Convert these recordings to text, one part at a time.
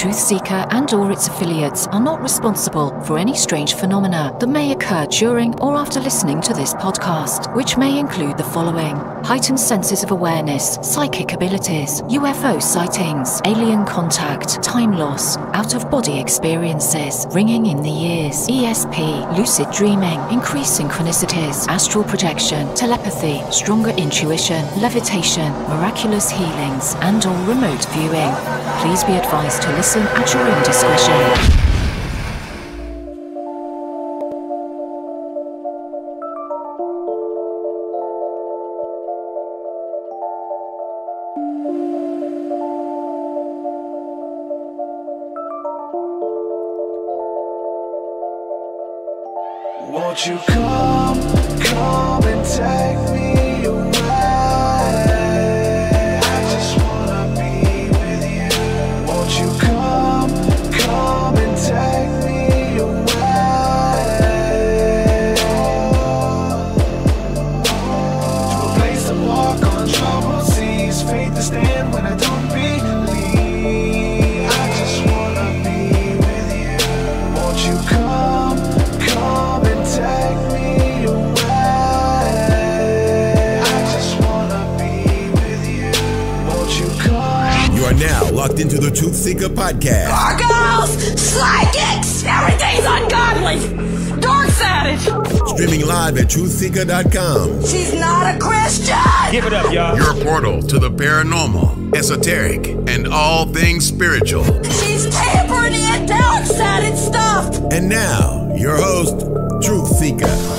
TruthSeekah and/or its affiliates are not responsible for any strange phenomena that may occur during or after listening to this podcast, which may include the following: heightened senses of awareness, psychic abilities, UFO sightings, alien contact, time loss, out-of-body experiences, ringing in the ears, ESP, lucid dreaming, increased synchronicities, astral projection, telepathy, stronger intuition, levitation, miraculous healings, and/or remote viewing. Please be advised to listen at your own discretion. Won't you come and take me away? I just wanna be with you. Won't you come and take me away? To a place to walk on troubled seas, faith to stand when I don't believe. I just wanna be with you. Won't you come and take me away? I just wanna be with you. Won't you come? You are now locked into the TruthSeekah podcast. Gargoyles, psychics, everything's ungodly. Dark savage. Streaming live at TruthSeekah.com. She's not a Christian. Give it up, y'all. Your portal to the paranormal, esoteric, and all things spiritual. She's tampering in dark sided stuff. And now, your host, TruthSeekah.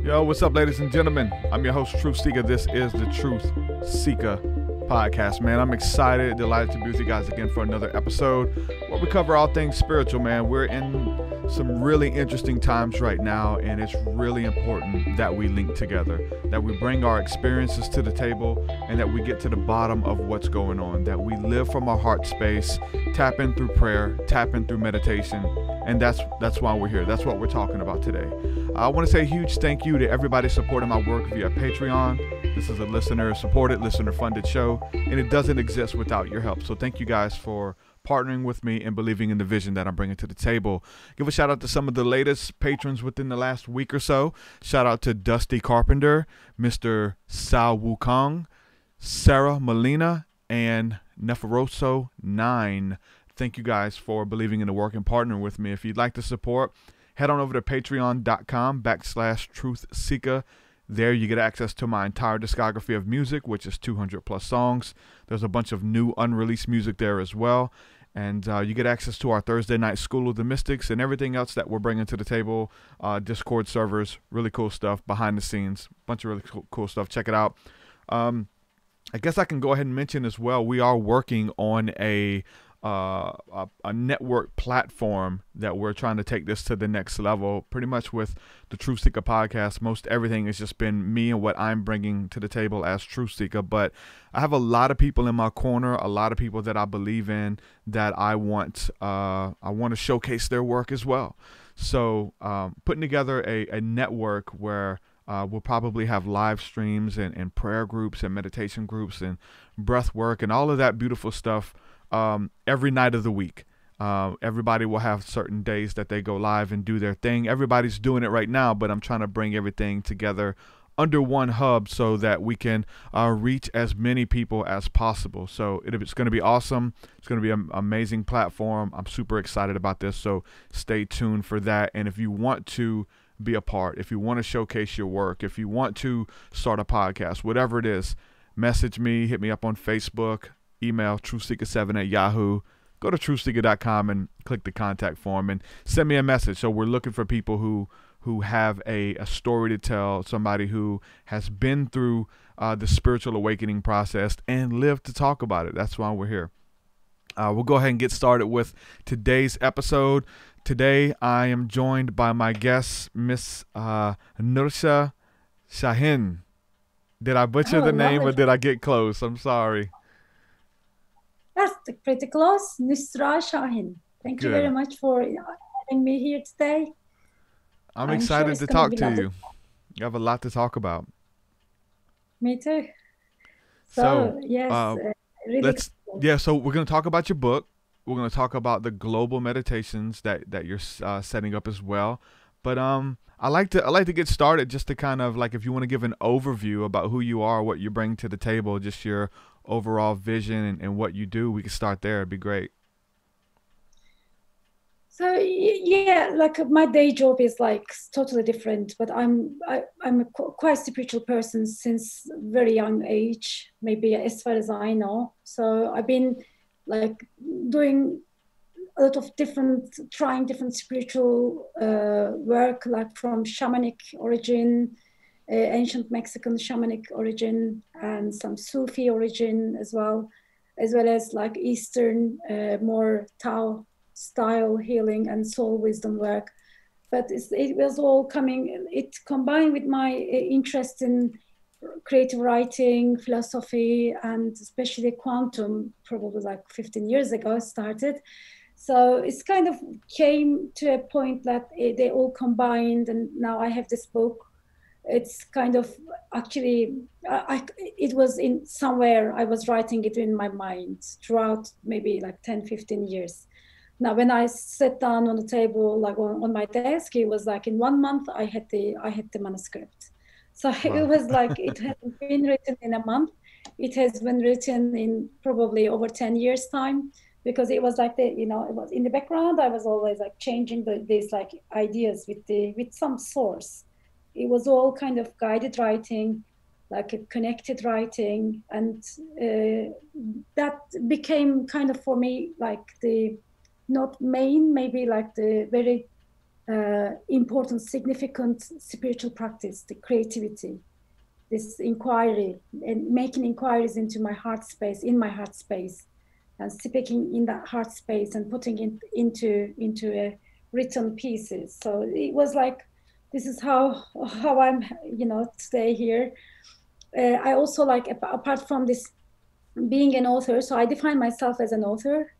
Yo, what's up, ladies and gentlemen? I'm your host, TruthSeekah. This is the TruthSeekah podcast, man. I'm excited, delighted to be with you guys again for another episode where we cover all things spiritual, man. We're in some really interesting times right now, and it's really important that we link together, that we bring our experiences to the table, and that we get to the bottom of what's going on, that we live from our heart space, tap in through prayer, tap in through meditation, and that's why we're here. That's what we're talking about today. I want to say a huge thank you to everybody supporting my work via Patreon. This is a listener-supported, listener-funded show, and it doesn't exist without your help. So thank you guys for partnering with me and believing in the vision that I'm bringing to the table. Give a shout out to some of the latest patrons within the last week or so. Shout out to Dusty Carpenter, Mr. Sao Wukong, Sarah Molina, and Neferoso9. Thank you guys for believing in the work and partnering with me. If you'd like to support, head on over to patreon.com/TruthSeekah. There you get access to my entire discography of music, which is 200 plus songs. There's a bunch of new unreleased music there as well. And you get access to our Thursday night School of the Mystics and everything else that we're bringing to the table. Discord servers, really cool stuff, behind the scenes, bunch of really cool stuff. Check it out. I guess I can go ahead and mention as well, we are working on a network platform that we're trying to take this to the next level. Pretty much with the TruthSeekah podcast, most everything has just been me and what I'm bringing to the table as TruthSeekah, but I have a lot of people in my corner, a lot of people that I believe in, that I want to showcase their work as well. So putting together a network where we'll probably have live streams and prayer groups and meditation groups and breath work and all of that beautiful stuff every night of the week. Everybody will have certain days that they go live and do their thing. Everybody's doing it right now, but I'm trying to bring everything together under one hub so that we can reach as many people as possible. So it's going to be awesome. It's going to be an amazing platform. I'm super excited about this, so stay tuned for that. And if you want to be a part, if you want to showcase your work, if you want to start a podcast, whatever it is, message me, hit me up on Facebook, email truthseekah7@yahoo. Go to truthseekah.com and click the contact form and send me a message. So we're looking for people who have a story to tell, somebody who has been through the spiritual awakening process and lived to talk about it. That's why we're here. We'll go ahead and get started with today's episode. Today I am joined by my guest, Miss Nusra Sahin. Did I butcher the name or did I get close? I'm sorry. That's pretty close. Nusra Sahin. Thank you very much for having me here today. I'm excited to talk to you. You have a lot to talk about. Me too. So yes, really Yeah, so we're going to talk about your book. We're going to talk about the global meditations that you're setting up as well. But I like to get started just to kind of like, if you want to give an overview about who you are, what you bring to the table, just your overall vision and what you do, we can start there. It'd be great. So yeah, like my day job is like totally different, but I'm a quite spiritual person since very young age, maybe as far as I know. So I've been like doing a lot of trying different spiritual work, like from shamanic origin, ancient Mexican shamanic origin, and some Sufi origin as well as like Eastern, more Tao style healing and soul wisdom work. But it was all coming, it combined with my interest in creative writing, philosophy, and especially quantum, probably like 15 years ago started. So it's kind of came to a point that they all combined, and now I have this book. It's kind of actually, it was in somewhere, I was writing it in my mind throughout maybe like 10, 15 years. Now, when I sat down on the table, like on my desk, it was like in 1 month, I had the manuscript. So wow. It was like, it hasn't been written in a month. It has been written in probably over 10 years time, because it was like it was in the background. I was always like changing these like ideas with some source. It was all kind of guided writing, like a connected writing. And that became kind of for me, like not main, maybe like the very important, significant spiritual practice, the creativity, this inquiry, and making inquiries into my heart space, and speaking in that heart space and putting it into a written pieces. So it was like, this is how I'm, today here. I also like, apart from this being an author, so I define myself as an author.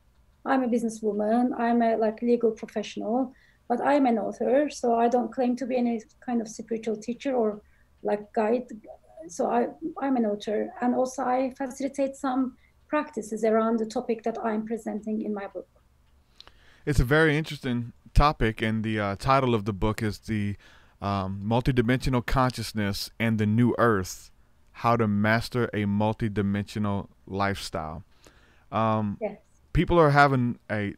I'm a businesswoman, I'm a like legal professional, but I'm an author. So I don't claim to be any kind of spiritual teacher or like guide. So I'm an author, and also I facilitate some practices around the topic that I'm presenting in my book. It's a very interesting topic, and the title of the book is the Multidimensional Consciousness and the New Earth, How to Master a Multidimensional Lifestyle. Yes. People are having a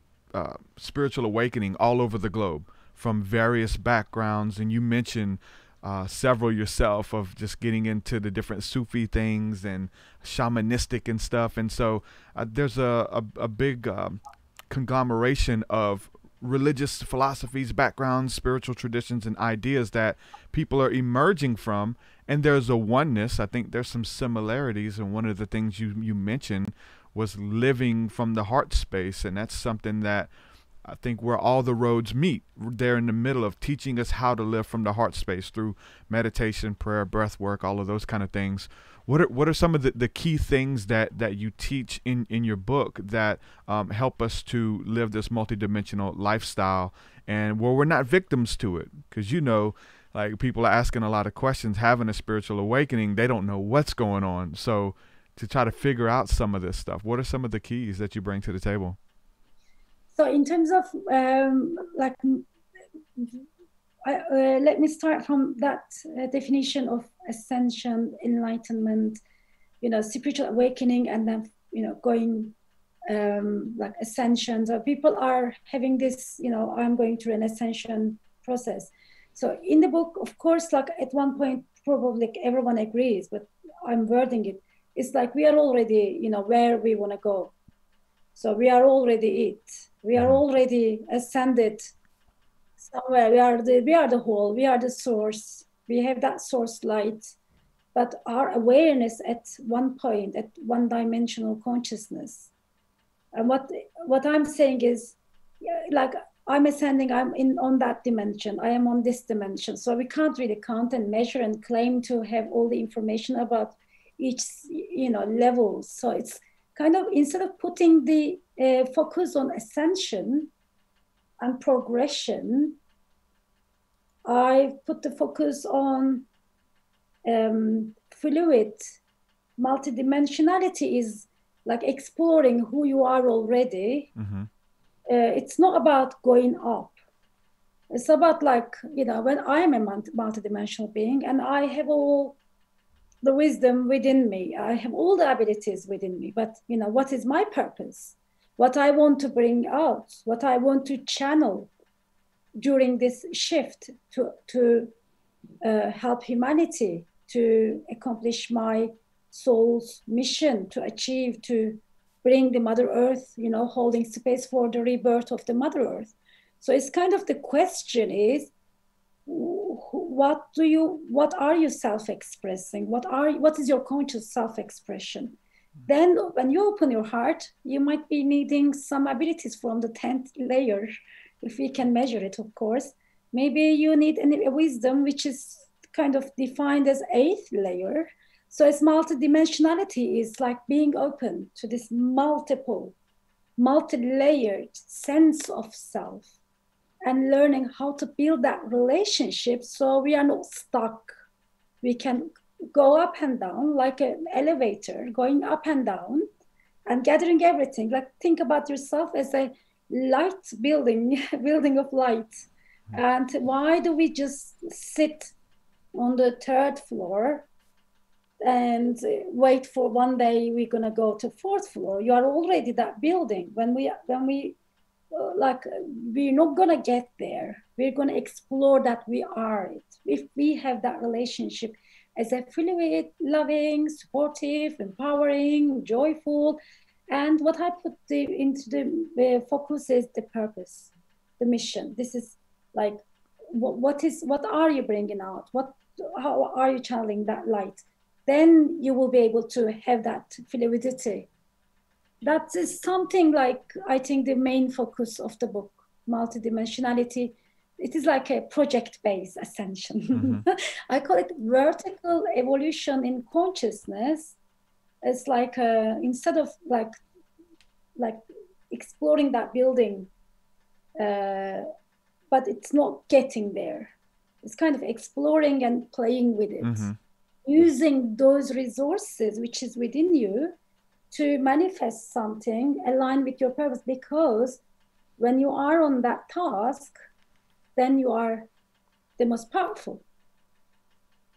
spiritual awakening all over the globe from various backgrounds, and you mentioned several yourself, of just getting into the different Sufi things and shamanistic and stuff. And so there's a big conglomeration of religious philosophies, backgrounds, spiritual traditions, and ideas that people are emerging from. And there's a oneness. I think there's some similarities. And one of the things you mentioned was living from the heart space. And that's something that I think where all the roads meet, there in the middle of teaching us how to live from the heart space through meditation, prayer, breath work, all of those kind of things. What are some of the key things that you teach in your book that help us to live this multidimensional lifestyle, and where we're not victims to it? Because, like, people are asking a lot of questions, having a spiritual awakening, they don't know what's going on. So to try to figure out some of this stuff, what are some of the keys that you bring to the table? So in terms of let me start from that definition of ascension, enlightenment, spiritual awakening, and then going like ascension. So people are having this, I'm going through an ascension process. So in the book, of course, like at one point, probably everyone agrees, but I'm wording it. It's like we are already, where we want to go. So we are already it. We are already ascended somewhere. We are the whole. We are the source. We have that source light. But our awareness at one point, at one-dimensional consciousness. And what I'm saying is, like, I'm ascending. I'm on that dimension. I am on this dimension. So we can't really count and measure and claim to have all the information about each, level. So it's kind of, instead of putting the focus on ascension and progression, I put the focus on fluid. Multidimensionality is like exploring who you are already. Mm-hmm. It's not about going up. It's about like, you know, when I am a multidimensional being and I have all the wisdom within me, I have all the abilities within me, but, you know, what is my purpose? What I want to bring out, what I want to channel during this shift to help humanity to accomplish my soul's mission, to achieve, to bring the Mother Earth, you know, holding space for the rebirth of the Mother Earth. So it's kind of the question is, what are you self-expressing? What is your conscious self-expression? Then when you open your heart, you might be needing some abilities from the 10th layer, if we can measure it, of course. Maybe you need a wisdom which is kind of defined as 8th layer. So as multidimensionality is like being open to this multi-layered sense of self and learning how to build that relationship so we are not stuck. We can go up and down like an elevator, going up and down and gathering everything. Like think about yourself as a light building, building of light. And why do we just sit on the 3rd floor and wait for one day we're gonna go to 4th floor? You are already that building. When we like we're not gonna get there. We're gonna explore that we are it. If we have that relationship as affiliate, loving, supportive, empowering, joyful, and what I put into the focus is the purpose, the mission. This is like what are you bringing out? How are you channeling that light? Then you will be able to have that fluidity. That is something like, I think, the main focus of the book, multidimensionality. It is like a project-based ascension. Mm-hmm. I call it vertical evolution in consciousness. It's like instead of like exploring that building, but it's not getting there. It's kind of exploring and playing with it, Mm-hmm. using those resources which is within you to manifest something aligned with your purpose, because when you are on that task, then you are the most powerful.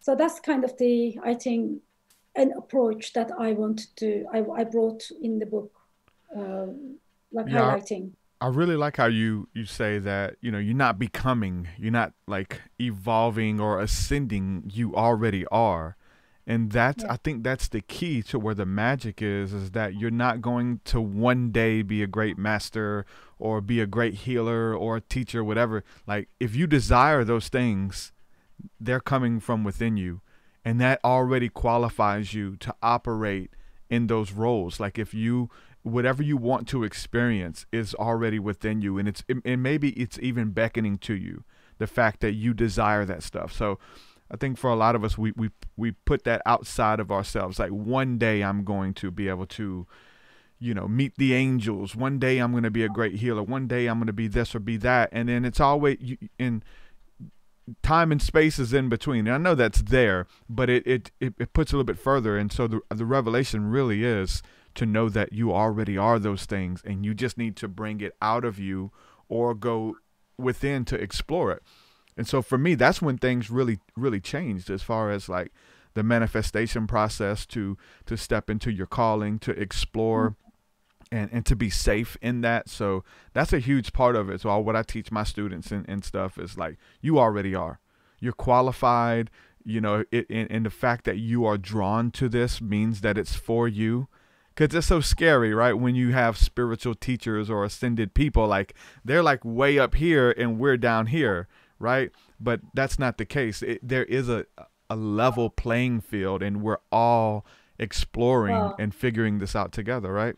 So that's kind of the, I think, an approach that I wanted to, I brought in the book, highlighting. I really like how you say that, you know, you're not becoming, you're not like evolving or ascending, you already are. And that's, I think that's the key to where the magic is that you're not going to one day be a great master or be a great healer or a teacher, whatever. Like if you desire those things, they're coming from within you. And that already qualifies you to operate in those roles. Like if you, whatever you want to experience is already within you. And maybe it's even beckoning to you, the fact that you desire that stuff. So I think for a lot of us, we put that outside of ourselves. Like one day I'm going to be able to, you know, meet the angels. One day I'm going to be a great healer. One day I'm going to be this or be that. And then it's always in time and space is in between. And I know that's there, but it puts a little bit further. And so the revelation really is to know that you already are those things, and you just need to bring it out of you or go within to explore it. And so for me, that's when things really, really changed as far as like the manifestation process to step into your calling, to explore and to be safe in that. So that's a huge part of it. So what I teach my students and stuff is like, you already are. You're qualified, you know, and the fact that you are drawn to this means that it's for you. Because it's so scary, right? When you have spiritual teachers or ascended people, like they're like way up here and we're down here, right? But that's not the case. There is a level playing field, and we're all exploring and figuring this out together, right?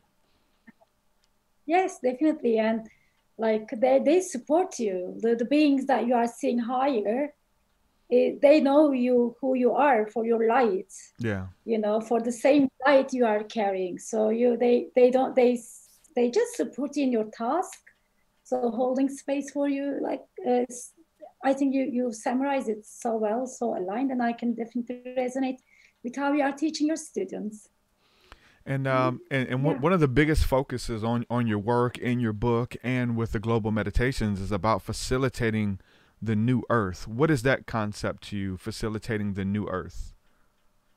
Yes, definitely. And like they support you. The beings that you are seeing higher, they know who you are for your light. Yeah. You know, for the same light you are carrying. So they just support you in your task. So holding space for you, like I think you summarize it so well, so aligned, and I can definitely resonate with how you are teaching your students. One of the biggest focuses on your work, in your book, and with the global meditations is about facilitating the new earth. What is that concept to you, facilitating the new earth?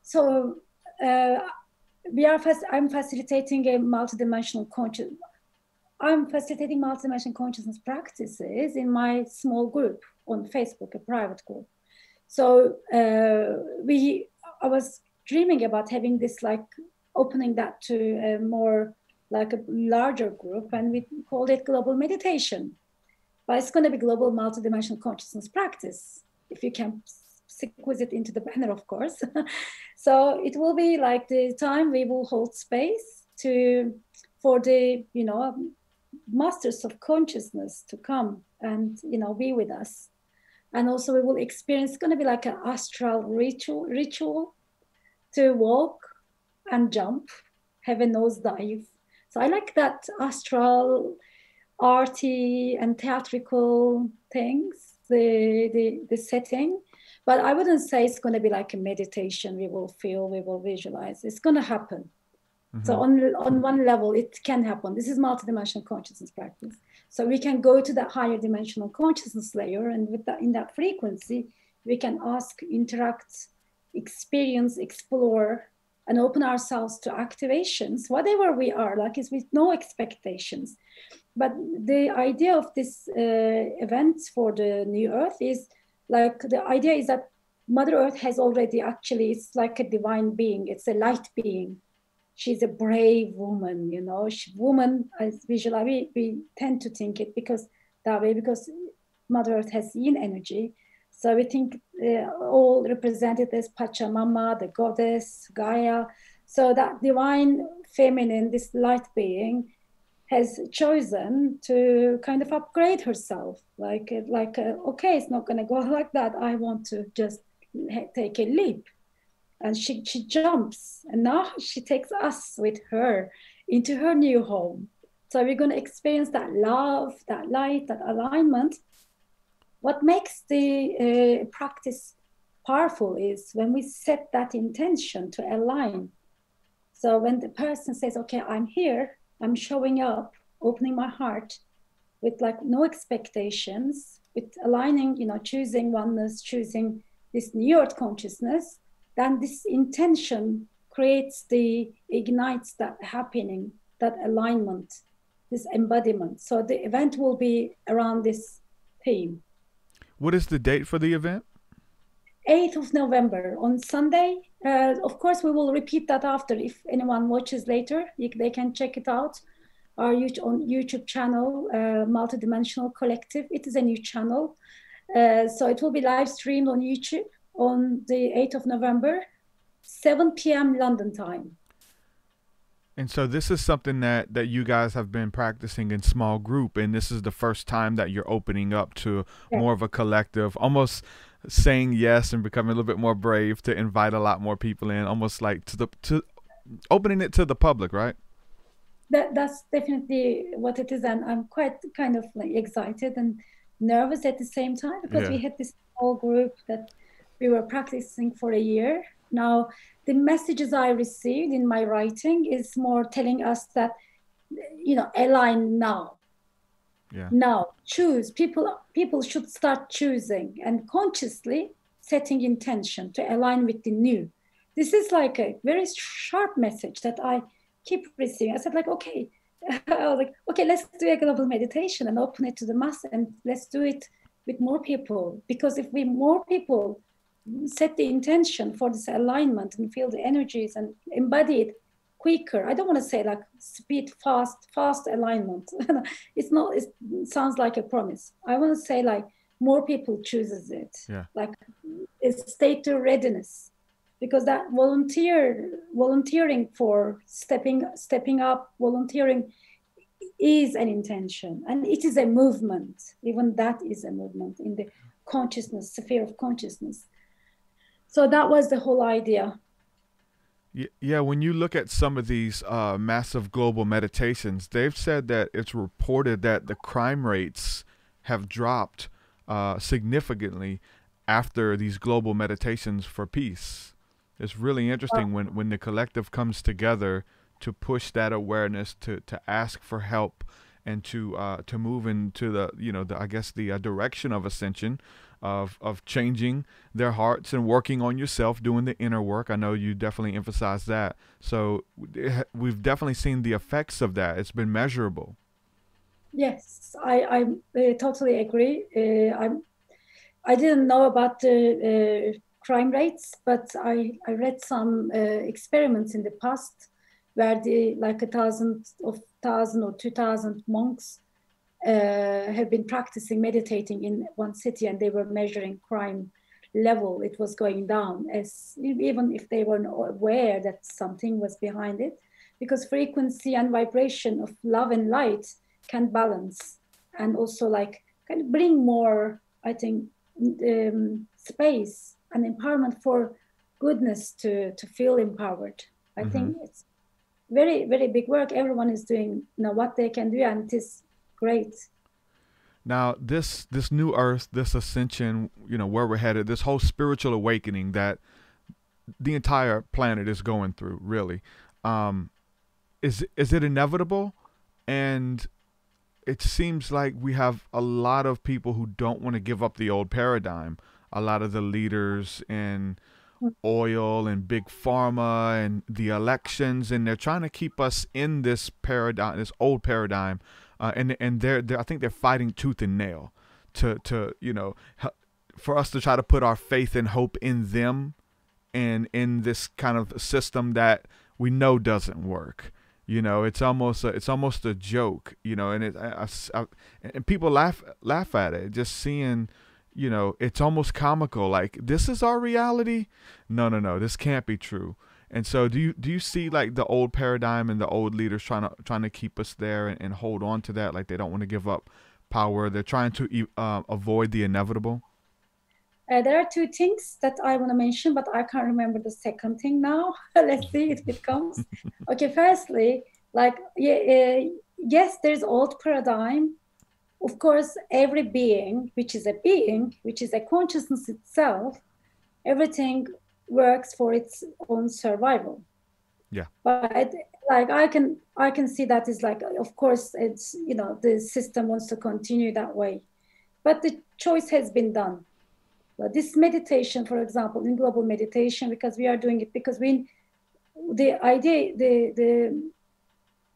So I'm facilitating a multidimensional conscious. I'm facilitating multidimensional consciousness practices in my small group on Facebook, a private group. So I was dreaming about having this, like opening that to a more like a larger group, and we called it global meditation. But it's going to be global multidimensional consciousness practice, if you can squeeze it into the banner, of course. So it will be like the time we will hold space for the, masters of consciousness to come and, be with us. And also we will experience, it's going to be like an astral ritual to walk and jump, have a nosedive. So I like that astral, arty and theatrical things, the setting. But I wouldn't say it's going to be like a meditation. We will feel, we will visualize. It's going to happen. Mm-hmm. So on one level, it can happen. This is multidimensional consciousness practice. So we can go to that higher dimensional consciousness layer, and in that frequency, we can ask, interact, experience, explore, and open ourselves to activations, whatever we are, like it's with no expectations. But the idea of this event for the new earth is like, the idea is that Mother Earth has already actually, it's like a divine being. It's a light being. She's a brave woman, woman, as visually, we tend to think it that way because Mother Earth has yin energy. So we think all represented as Pachamama, the goddess, Gaia. So that divine feminine, this light being, has chosen to kind of upgrade herself. Okay, it's not going to go like that. I want to just take a leap. And she jumps, and now she takes us with her into her new home. So we're going to experience that love, that light, that alignment. What makes the practice powerful is when we set that intention to align. So when the person says, okay, I'm here, I'm showing up, opening my heart with like no expectations, with aligning, choosing oneness, choosing this new earth consciousness, then this intention ignites that happening, that alignment, this embodiment. So the event will be around this theme. What is the date for the event? 8th of November on Sunday. Of course, we will repeat that after. If anyone watches later, they can check it out. Our YouTube channel, Multidimensional Collective. It is a new channel. So it will be live streamed on YouTube on the 8th of November, 7 p.m. London time. And so this is something that you guys have been practicing in small group, and this is the first time that you're opening up to more of a collective, almost saying yes and becoming a little bit more brave to invite a lot more people in, almost like to opening it to the public, right? That's definitely what it is, and I'm quite kind of like excited and nervous at the same time because we had this small group that we were practicing for a year. Now, the messages I received in my writing is more telling us that, align now. Yeah. Now, choose. People should start choosing and consciously setting intention to align with the new. This is like a very sharp message that I keep receiving. I said, okay, let's do a global meditation and open it to the mass, and let's do it with more people. Because if more people set the intention for this alignment and feel the energies and embody it quicker. I don't want to say like speed, fast alignment. It sounds like a promise. I want to say like more people chooses it. Yeah. Like it's state to readiness, because that volunteering for stepping up, volunteering is an intention, and it is a movement. Even that is a movement in the consciousness, sphere of consciousness. So that was the whole idea. Yeah, when you look at some of these massive global meditations, they've said that it's reported that the crime rates have dropped significantly after these global meditations for peace. It's really interesting when the collective comes together to push that awareness, to ask for help, and to move into the, I guess the direction of ascension, of changing their hearts and working on yourself, doing the inner work. I know you definitely emphasize that. So we've definitely seen the effects of that. It's been measurable. Yes, I totally agree. I didn't know about the crime rates, but I read some experiments in the past where like 1,000 or 2,000 monks have been practicing meditating in one city, and they were measuring crime level. It was going down, as even if they weren't aware that something was behind it, because frequency and vibration of love and light can balance and also like kind of bring more, I think, space and empowerment for goodness to feel empowered. I think it's very, very big work. Everyone is doing, what they can do, and it is great. Now, this new earth, this ascension, where we're headed, this whole spiritual awakening that the entire planet is going through, really, is it inevitable? And it seems like we have a lot of people who don't want to give up the old paradigm. A lot of the leaders in oil and big pharma and the elections, and they're trying to keep us in this paradigm, this old paradigm. And they're I think they're fighting tooth and nail to for us to try to put our faith and hope in them and in this kind of system that we know doesn't work. It's almost a joke, and and people laugh at it, just seeing, it's almost comical. Like, this is our reality. No, this can't be true. And so do you see like the old paradigm and the old leaders trying to keep us there and hold on to that? Like, they don't want to give up power. They're trying to avoid the inevitable. There are two things that I want to mention, but I can't remember the second thing now. Let's see if it comes. Okay, firstly, like, yes, there's old paradigm. Of course, every being, which is a consciousness itself, everything works for its own survival. Yeah. But like I can see that is like, of course, it's, the system wants to continue that way, but the choice has been done. This meditation, for example, in global meditation, because we are doing it because the idea,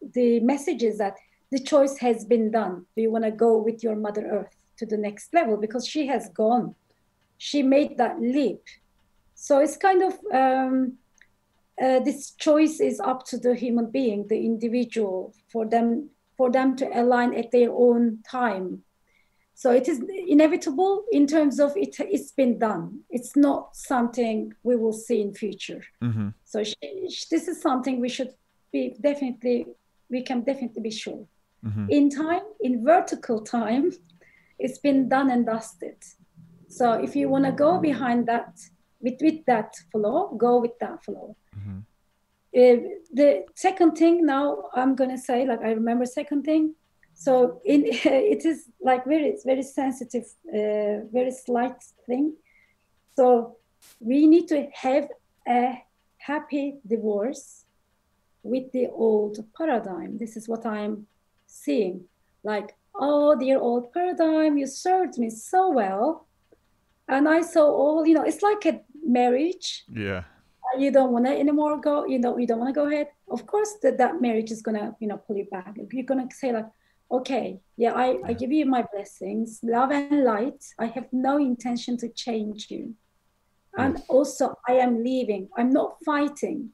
the message is that the choice has been done. Do you want to go with your Mother Earth to the next level? Because she has gone. She made that leap. So it's kind of, this choice is up to the human being, the individual, for them to align at their own time. So it is inevitable in terms of it's been done. It's not something we will see in future. Mm-hmm. So this is something we can definitely be sure. Mm-hmm. In time, in vertical time, it's been done and dusted. So if you want to go behind that, with that flow, go with that flow. Mm-hmm. The second thing now I'm going to say, like, I remember second thing. So it is like very sensitive, very slight thing. So we need to have a happy divorce with the old paradigm. This is what I'm seeing. Like, oh, dear old paradigm, you served me so well. And I saw all, it's like a marriage. Yeah. You don't want to anymore go, you don't want to go ahead. Of course, that marriage is going to, pull you back. You're going to say like, okay, yeah, I give you my blessings, love and light. I have no intention to change you. And also I am leaving. I'm not fighting.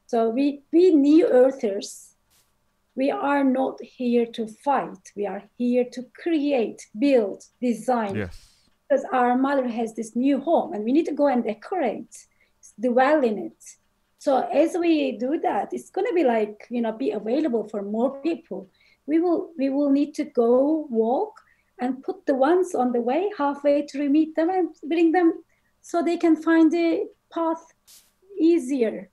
So we new earthers, we are not here to fight. We are here to create, build, design. Yes. Because our mother has this new home and we need to go and decorate, dwell in it. So as we do that, it's going to be like, be available for more people. We will need to go walk and put the ones on the way halfway to meet them and bring them so they can find the path easier.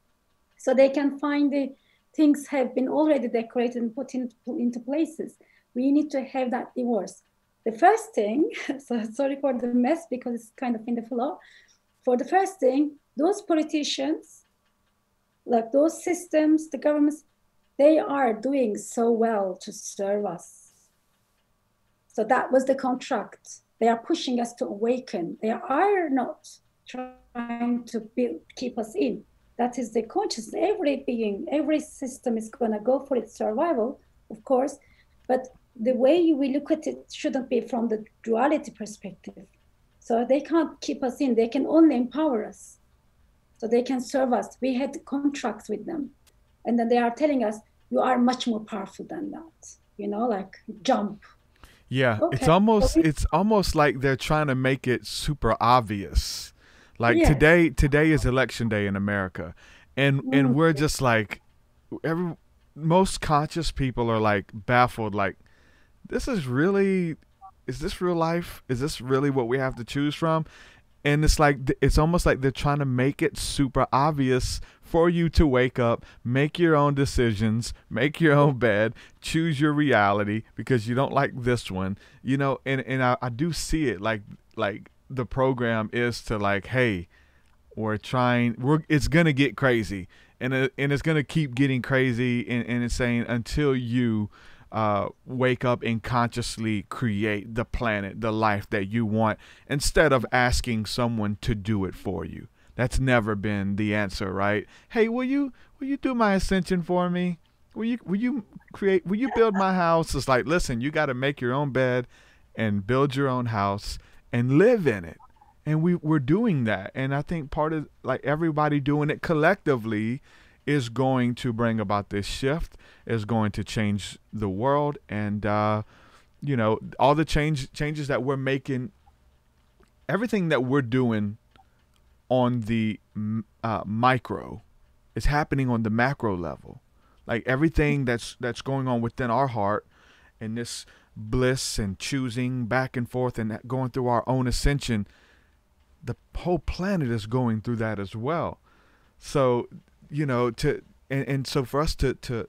So they can find the things have been already decorated and put into places. We need to have that divorce. The first thing, so sorry for the mess because it's kind of in the flow. For the first thing, those politicians, like those systems, the governments, they are doing so well to serve us. So that was the contract. They are pushing us to awaken. They are not trying to keep us in. That is the consciousness. Every being, every system is going to go for its survival, of course. But the way we look at it shouldn't be from the duality perspective. So they can't keep us in. They can only empower us. So they can serve us. We had contracts with them. And then they are telling us, you are much more powerful than that. You know, like jump. Yeah, Okay. it's almost like they're trying to make it super obvious. Like Yes. today is election day in America, and we're just like, most conscious people are like baffled. Like, is this real life? Is this really what we have to choose from? And it's like, it's almost like they're trying to make it super obvious for you to wake up, make your own decisions, make your own bed, choose your reality because you don't like this one, you know. And I do see it like the program is to like, hey, it's gonna get crazy, and it's gonna keep getting crazy, and it's saying until you wake up and consciously create the planet, the life that you want, instead of asking someone to do it for you. That's never been the answer, right? Hey, will you do my ascension for me? Will you build my house? It's like, listen, you got to make your own bed and build your own house and live in it. And we're doing that. And I think part of like everybody doing it collectively is going to bring about this shift, is going to change the world. And, you know, all the changes that we're making, everything that we're doing on the micro is happening on the macro level. Like everything that's going on within our heart, and this bliss and choosing back and forth and going through our own ascension, the whole planet is going through that as well. So, you know, so for us to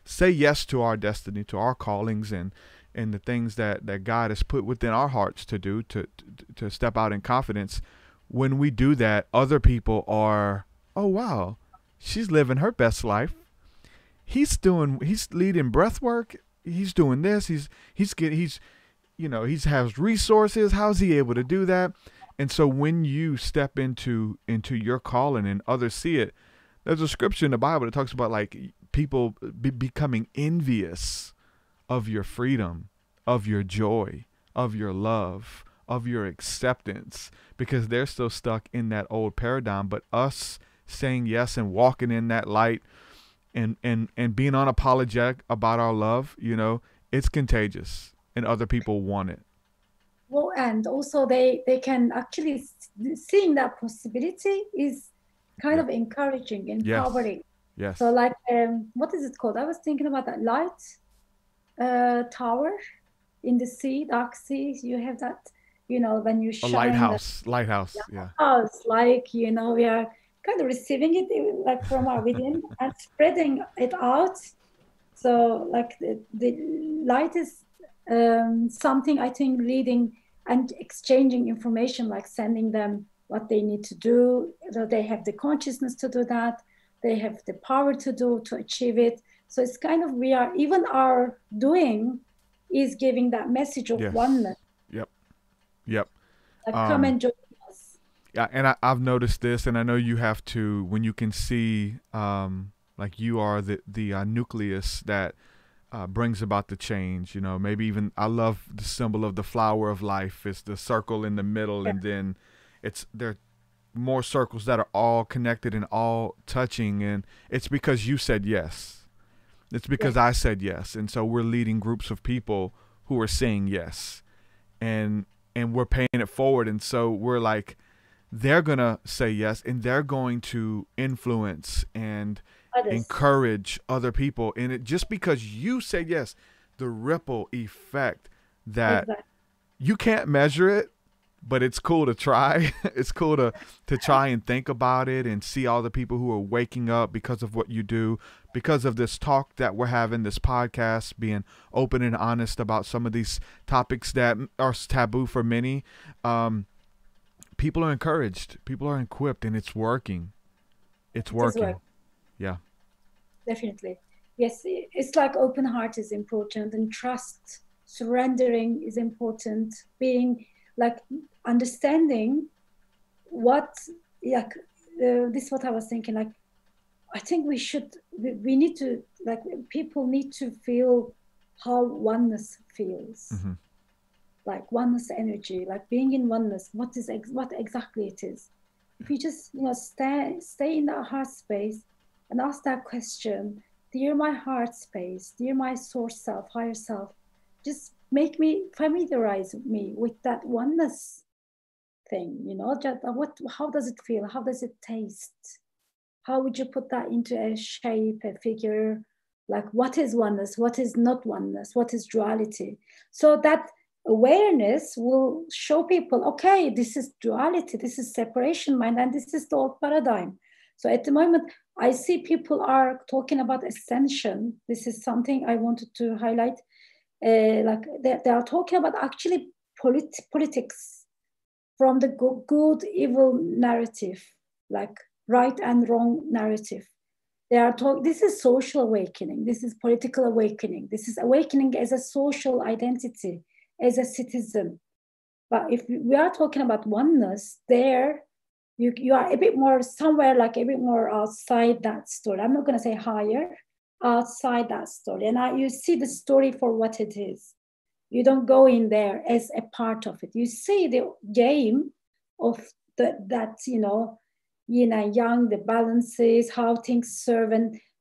say yes to our destiny, to our callings, and the things that God has put within our hearts to do, to step out in confidence. When we do that, other people are, oh wow, she's living her best life. He's leading breath work. He's doing this. He has resources. How's he able to do that? And so when you step into your calling and others see it, there's a scripture in the Bible that talks about like people becoming envious of your freedom, of your joy, of your love, of your acceptance, because they're still stuck in that old paradigm. But us saying yes and walking in that light and being unapologetic about our love, you know, it's contagious and other people want it. Well, and also they can actually seeing that possibility is kind of encouraging, empowering. Yes. So like, what is it called? I was thinking about that light tower in the sea, dark sea. You have that, you know, when you shine. Lighthouse. Yeah. House, like, you know, we are kind of receiving it like from our within and spreading it out. So like the light is something, I think, leading and exchanging information, like sending them what they need to do. So they have the consciousness to do that. They have the power to achieve it. So it's kind of, even our doing is giving that message of oneness. Yep. Like, come and join us. Yeah, and I've noticed this, and I know you have to, when you can see, like you are the nucleus that brings about the change. You know, maybe even, I love the symbol of the flower of life. It's the circle in the middle, and then there are more circles that are all connected and all touching, and it's because you said yes. It's because I said yes, and so we're leading groups of people who are saying yes, and we're paying it forward, and so we're like, they're gonna say yes, and they're going to influence and encourage other people, and it just because you said yes, the ripple effect that you can't measure it, but it's cool to try. It's cool to try and think about it and see all the people who are waking up because of what you do, because of this talk that we're having, this podcast, being open and honest about some of these topics that are taboo for many. People are encouraged, people are equipped, and it's working. It's working. Yeah. Definitely. Yes, it's like open heart is important, and trust, surrendering is important. Being like understanding what, like, this is what I was thinking. Like, I think we need to, like, people need to feel how oneness feels, Mm-hmm. like oneness energy, like being in oneness. What exactly it is? If you just, stay in that heart space and ask that question, dear my heart space, dear my source self, higher self, just make me familiarize me with that oneness thing. Just how does it feel? How does it taste? How would you put that into a shape, a figure? Like, what is oneness? What is not oneness? What is duality? So that awareness will show people, okay, this is duality, this is separation mind, and this is the old paradigm. So at the moment, I see people are talking about ascension. This is something I wanted to highlight. Like they are talking about actually politics from the good evil narrative, like right and wrong narrative. They are this is social awakening, this is political awakening, this is awakening as a social identity, as a citizen. But if we are talking about oneness, there you are a bit more somewhere, like a bit more outside that story. I'm not going to say higher, outside that story. And you see the story for what it is. You don't go in there as a part of it. You see the game of that, yin and yang, the balances, how things serve,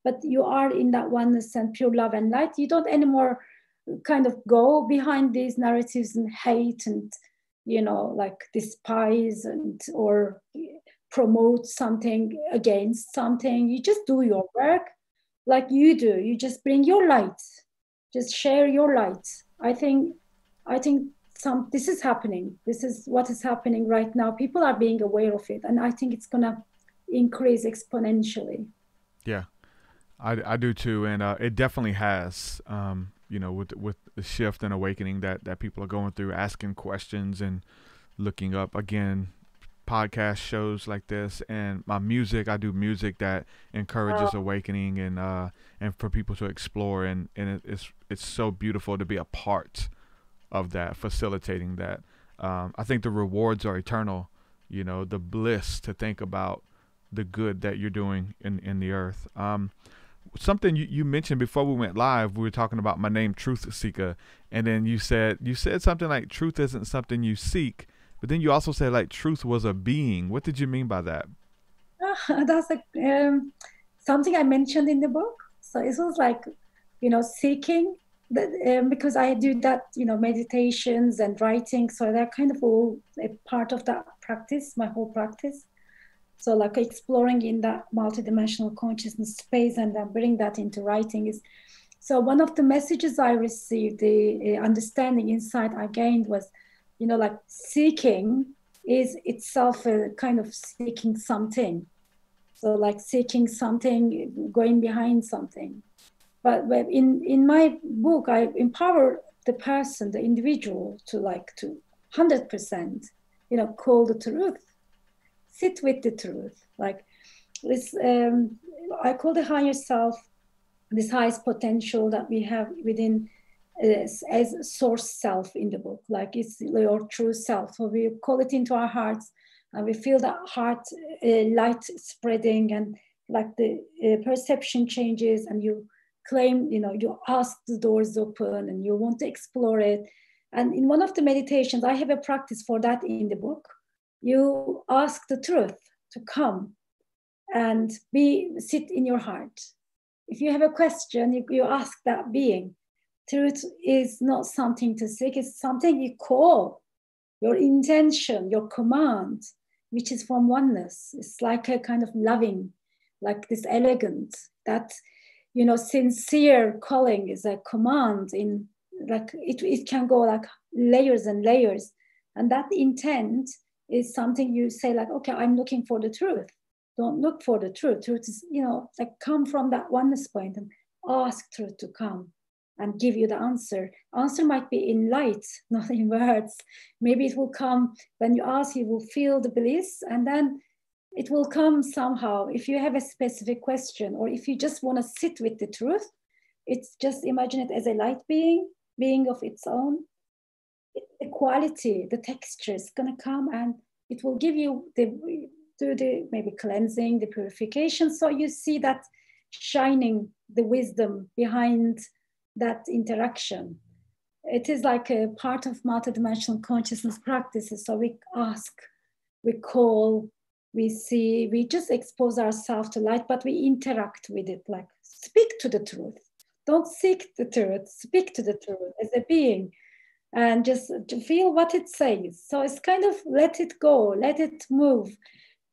but you are in that oneness and pure love and light. You don't anymore kind of go behind these narratives and hate and, like despise or promote something against something. You just do your work like you do. You just bring your light, just share your light. I think this is happening. This is what is happening right now. People are being aware of it, and I think it's gonna increase exponentially. Yeah, I do too, and it definitely has. With the shift and awakening that people are going through, asking questions and looking up again. Podcast shows like this, and my music. I do music that encourages awakening and for people to explore, and it's so beautiful to be a part of that, facilitating that. I think the rewards are eternal. The bliss to think about the good that you're doing in the earth. Something you mentioned before we went live, we were talking about my name, TruthSeekah, and then you said something like truth isn't something you seek, but then you also said like truth was a being. What did you mean by that? That's something I mentioned in the book. So it was like, seeking, because I do that, meditations and writing. So they're kind of all a part of that practice, my whole practice. So like exploring in that multidimensional consciousness space and then bring that into writing is. So one of the messages I received, the understanding, insight I gained was, like seeking is itself a kind of seeking something. So like seeking something, going behind something. But in my book, I empower the person, the individual to 100%, call the truth. Sit with the truth. Like this, I call the higher self, this highest potential that we have within as source self in the book. Like it's your true self. So we call it into our hearts, and we feel that heart light spreading, and like the perception changes, and you claim, you ask the doors open and you want to explore it. And in one of the meditations, I have a practice for that in the book. You ask the truth to come and sit in your heart. If you have a question, you ask that being. Truth is not something to seek, it's something you call, your intention, your command, which is from oneness. It's like a kind of loving, like this elegant, that, sincere calling is a command in, like, it can go like layers and layers. And that intent is something you say like, okay, I'm looking for the truth. Don't look for the truth. Truth is, like come from that oneness point and ask truth to come and give you the answer. Answer might be in light, not in words. Maybe it will come when you ask, you will feel the bliss, and then it will come somehow. If you have a specific question, or if you just want to sit with the truth, It's just imagine it as a light being of its own. The quality, the texture is going to come, and it will give you the maybe cleansing, the purification. So you see that shining, the wisdom behind that interaction. It is like a part of multidimensional consciousness practices. So we ask, we call, we see, we just expose ourselves to light, but we interact with it. Like, speak to the truth. Don't seek the truth, speak to the truth as a being, and just to feel what it says. So it's kind of let it go, let it move.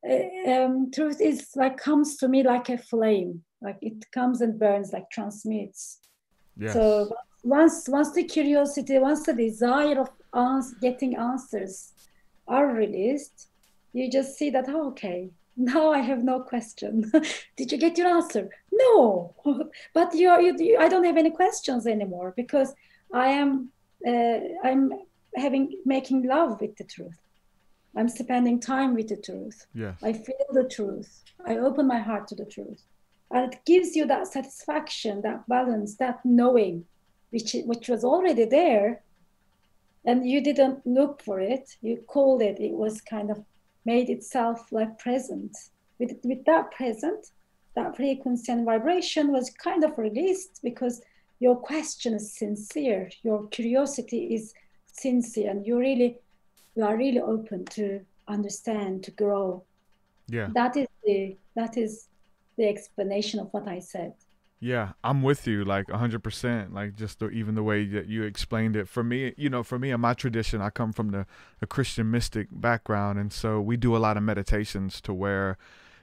Truth is like, comes to me like a flame, like it comes and burns, like transmutes. Yes. So once the curiosity, once the desire of getting answers are released, you just see that, oh, okay, now I have no question. Did you get your answer? No, but I don't have any questions anymore, because I'm making love with the truth. I'm spending time with the truth. Yes. I feel the truth. I open my heart to the truth. And it gives you that satisfaction, that balance, that knowing, which was already there. And you didn't look for it. You called it. It was kind of made itself like present. With that present, that frequency and vibration was kind of released, because your question is sincere. Your curiosity is sincere, and you are really open to understand, to grow. Yeah. That is the explanation of what I said. Yeah, I'm with you, like 100%. Like just even the way that you explained it. For me, in my tradition, I come from the Christian mystic background, and so we do a lot of meditations to where,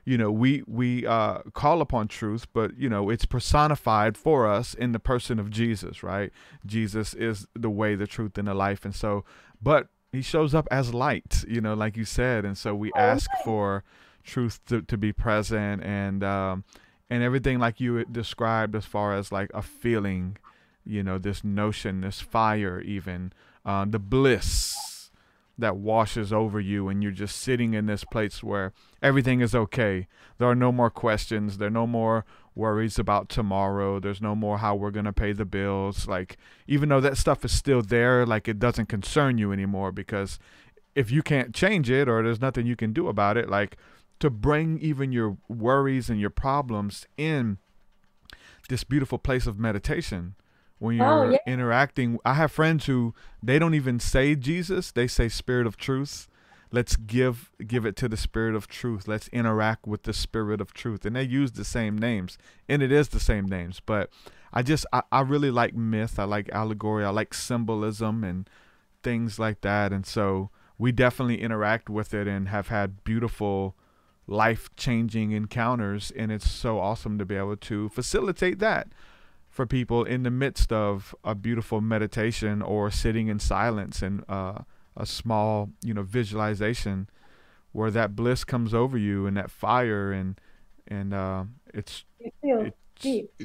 we call upon truth, but it's personified for us in the person of Jesus, right? Jesus is the way, the truth, and the life, and so, but he shows up as light, like you said, and so we ask for truth to be present, and everything like you described as far as like a feeling, this notion, this fire, even the bliss that washes over you, and you're just sitting in this place where everything is okay. There are no more questions. There are no more worries about tomorrow. There's no more how we're going to pay the bills. Like, even though that stuff is still there, like it doesn't concern you anymore, because if you can't change it or there's nothing you can do about it, like, to bring even your worries and your problems in this beautiful place of meditation when you're interacting. I have friends who, they don't even say Jesus, they say Spirit of Truth. Let's give it to the Spirit of Truth. Let's interact with the Spirit of Truth. And they use the same names, and it is the same names. But I really like myth. I like allegory. I like symbolism and things like that. And so we definitely interact with it and have had beautiful life-changing encounters, and it's so awesome to be able to facilitate that for people in the midst of a beautiful meditation or sitting in silence and a small visualization where that bliss comes over you and that fire, and it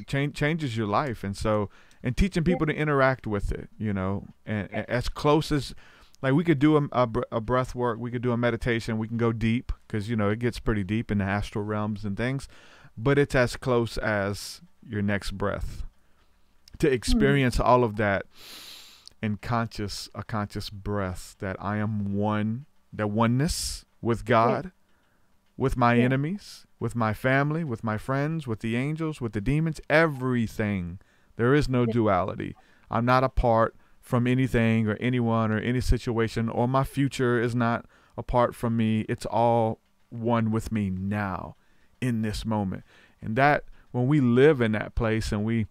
changes your life. And so, and teaching people to interact with it, and as close as, like, we could do a breath work, we could do a meditation, we can go deep, because, it gets pretty deep in the astral realms and things, but it's as close as your next breath to experience all of that in a conscious breath, that I am one, the oneness with God, with my enemies, with my family, with my friends, with the angels, with the demons, everything. There is no duality. I'm not apart from anything or anyone or any situation, or my future is not apart from me. It's all one with me now in this moment. And that, when we live in that place and we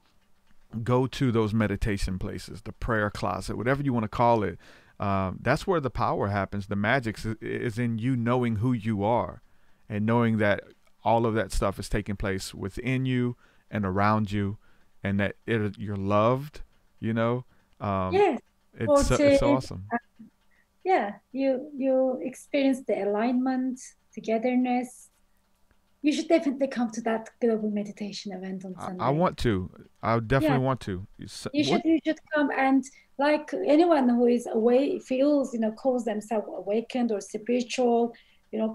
go to those meditation places, the prayer closet, whatever you want to call it, that's where the power happens. The magic is in you knowing who you are, and knowing that all of that stuff is taking place within you and around you, and that you're loved, Yes. It's awesome. You experience the alignment, togetherness. You should definitely come to that global meditation event on Sunday. I want to. I definitely want to. You should come, and like anyone who is feels, calls themselves awakened or spiritual,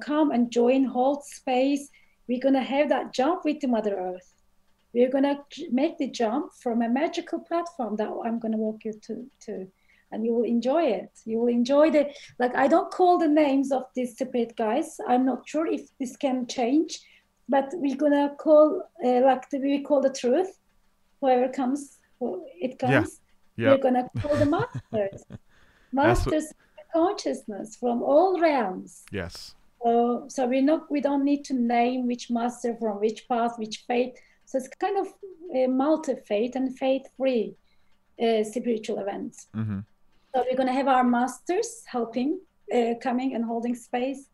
come and join, hold space. We're gonna have that jump with the Mother Earth. We're gonna make the jump from a magical platform that I'm gonna walk you to, and you will enjoy it. You will enjoy the, like, I don't call the names of these spirit guys. I'm not sure if this can change, but we're gonna call we call the truth. Whoever comes, it comes. Yeah. We're gonna call the masters, masters of consciousness from all realms. Yes. So we don't need to name which master from which path, which faith. So it's kind of a multi-faith and faith-free spiritual events. Mm-hmm. So we're going to have our masters helping, coming and holding space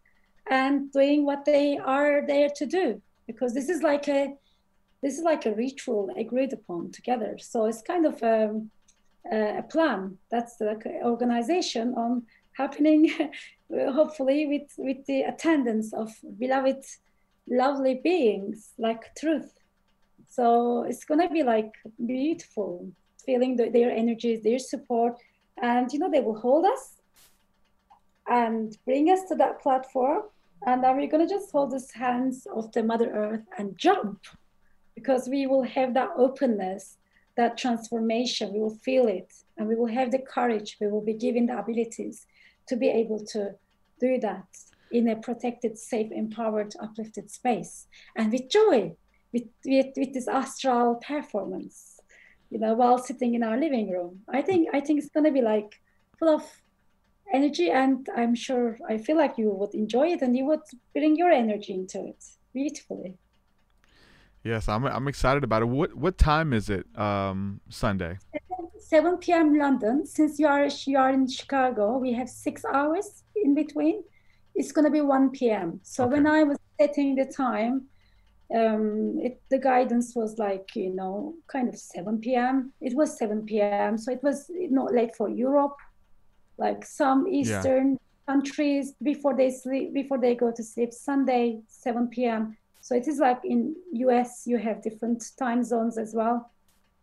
and doing what they are there to do, because this is like a ritual agreed upon together. So it's kind of a plan. That's like an organization on happening, hopefully with the attendance of beloved, lovely beings like truth. So it's gonna be like beautiful, feeling their energies, their support, and they will hold us and bring us to that platform, and then we're gonna just hold the hands of the Mother Earth and jump, because we will have that openness, that transformation. We will feel it, and we will have the courage. We will be given the abilities to be able to do that in a protected, safe, empowered, uplifted space, and with joy, with this astral performance, while sitting in our living room. I think it's going to be like full of energy, and I'm sure, I feel like you would enjoy it, and you would bring your energy into it beautifully. Yes, I'm excited about it. What time is it? Sunday. 7 p.m. London. Since you are in Chicago, we have 6 hours in between. It's going to be 1 p.m. So when I was setting the time, the guidance was like, kind of 7 p.m. It was 7 p.m. So it was not late for Europe, like some Eastern countries before they go to sleep. Sunday, 7 p.m. So it is like in US, you have different time zones as well.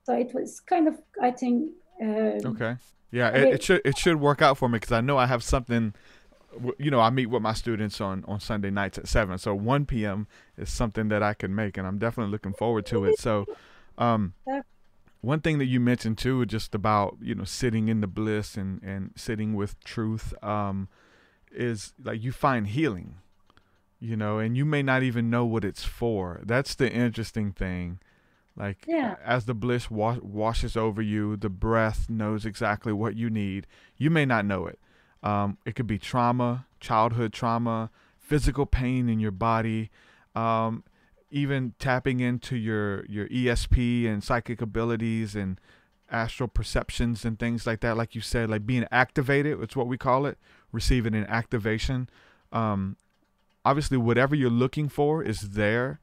So it was kind of, I think. Okay. Yeah, it should work out for me, because I know I have something. I meet with my students on Sunday nights at 7. So 1 p.m. is something that I can make, and I'm definitely looking forward to it. So, one thing that you mentioned too, just about sitting in the bliss and sitting with truth, is like you find healing. And you may not even know what it's for. That's the interesting thing. Like, as the bliss washes over you, the breath knows exactly what you need. You may not know it. It could be trauma, childhood trauma, physical pain in your body, even tapping into your ESP and psychic abilities and astral perceptions and things like that. Like you said, like being activated, it's what we call it, receiving an activation. Obviously, whatever you're looking for is there.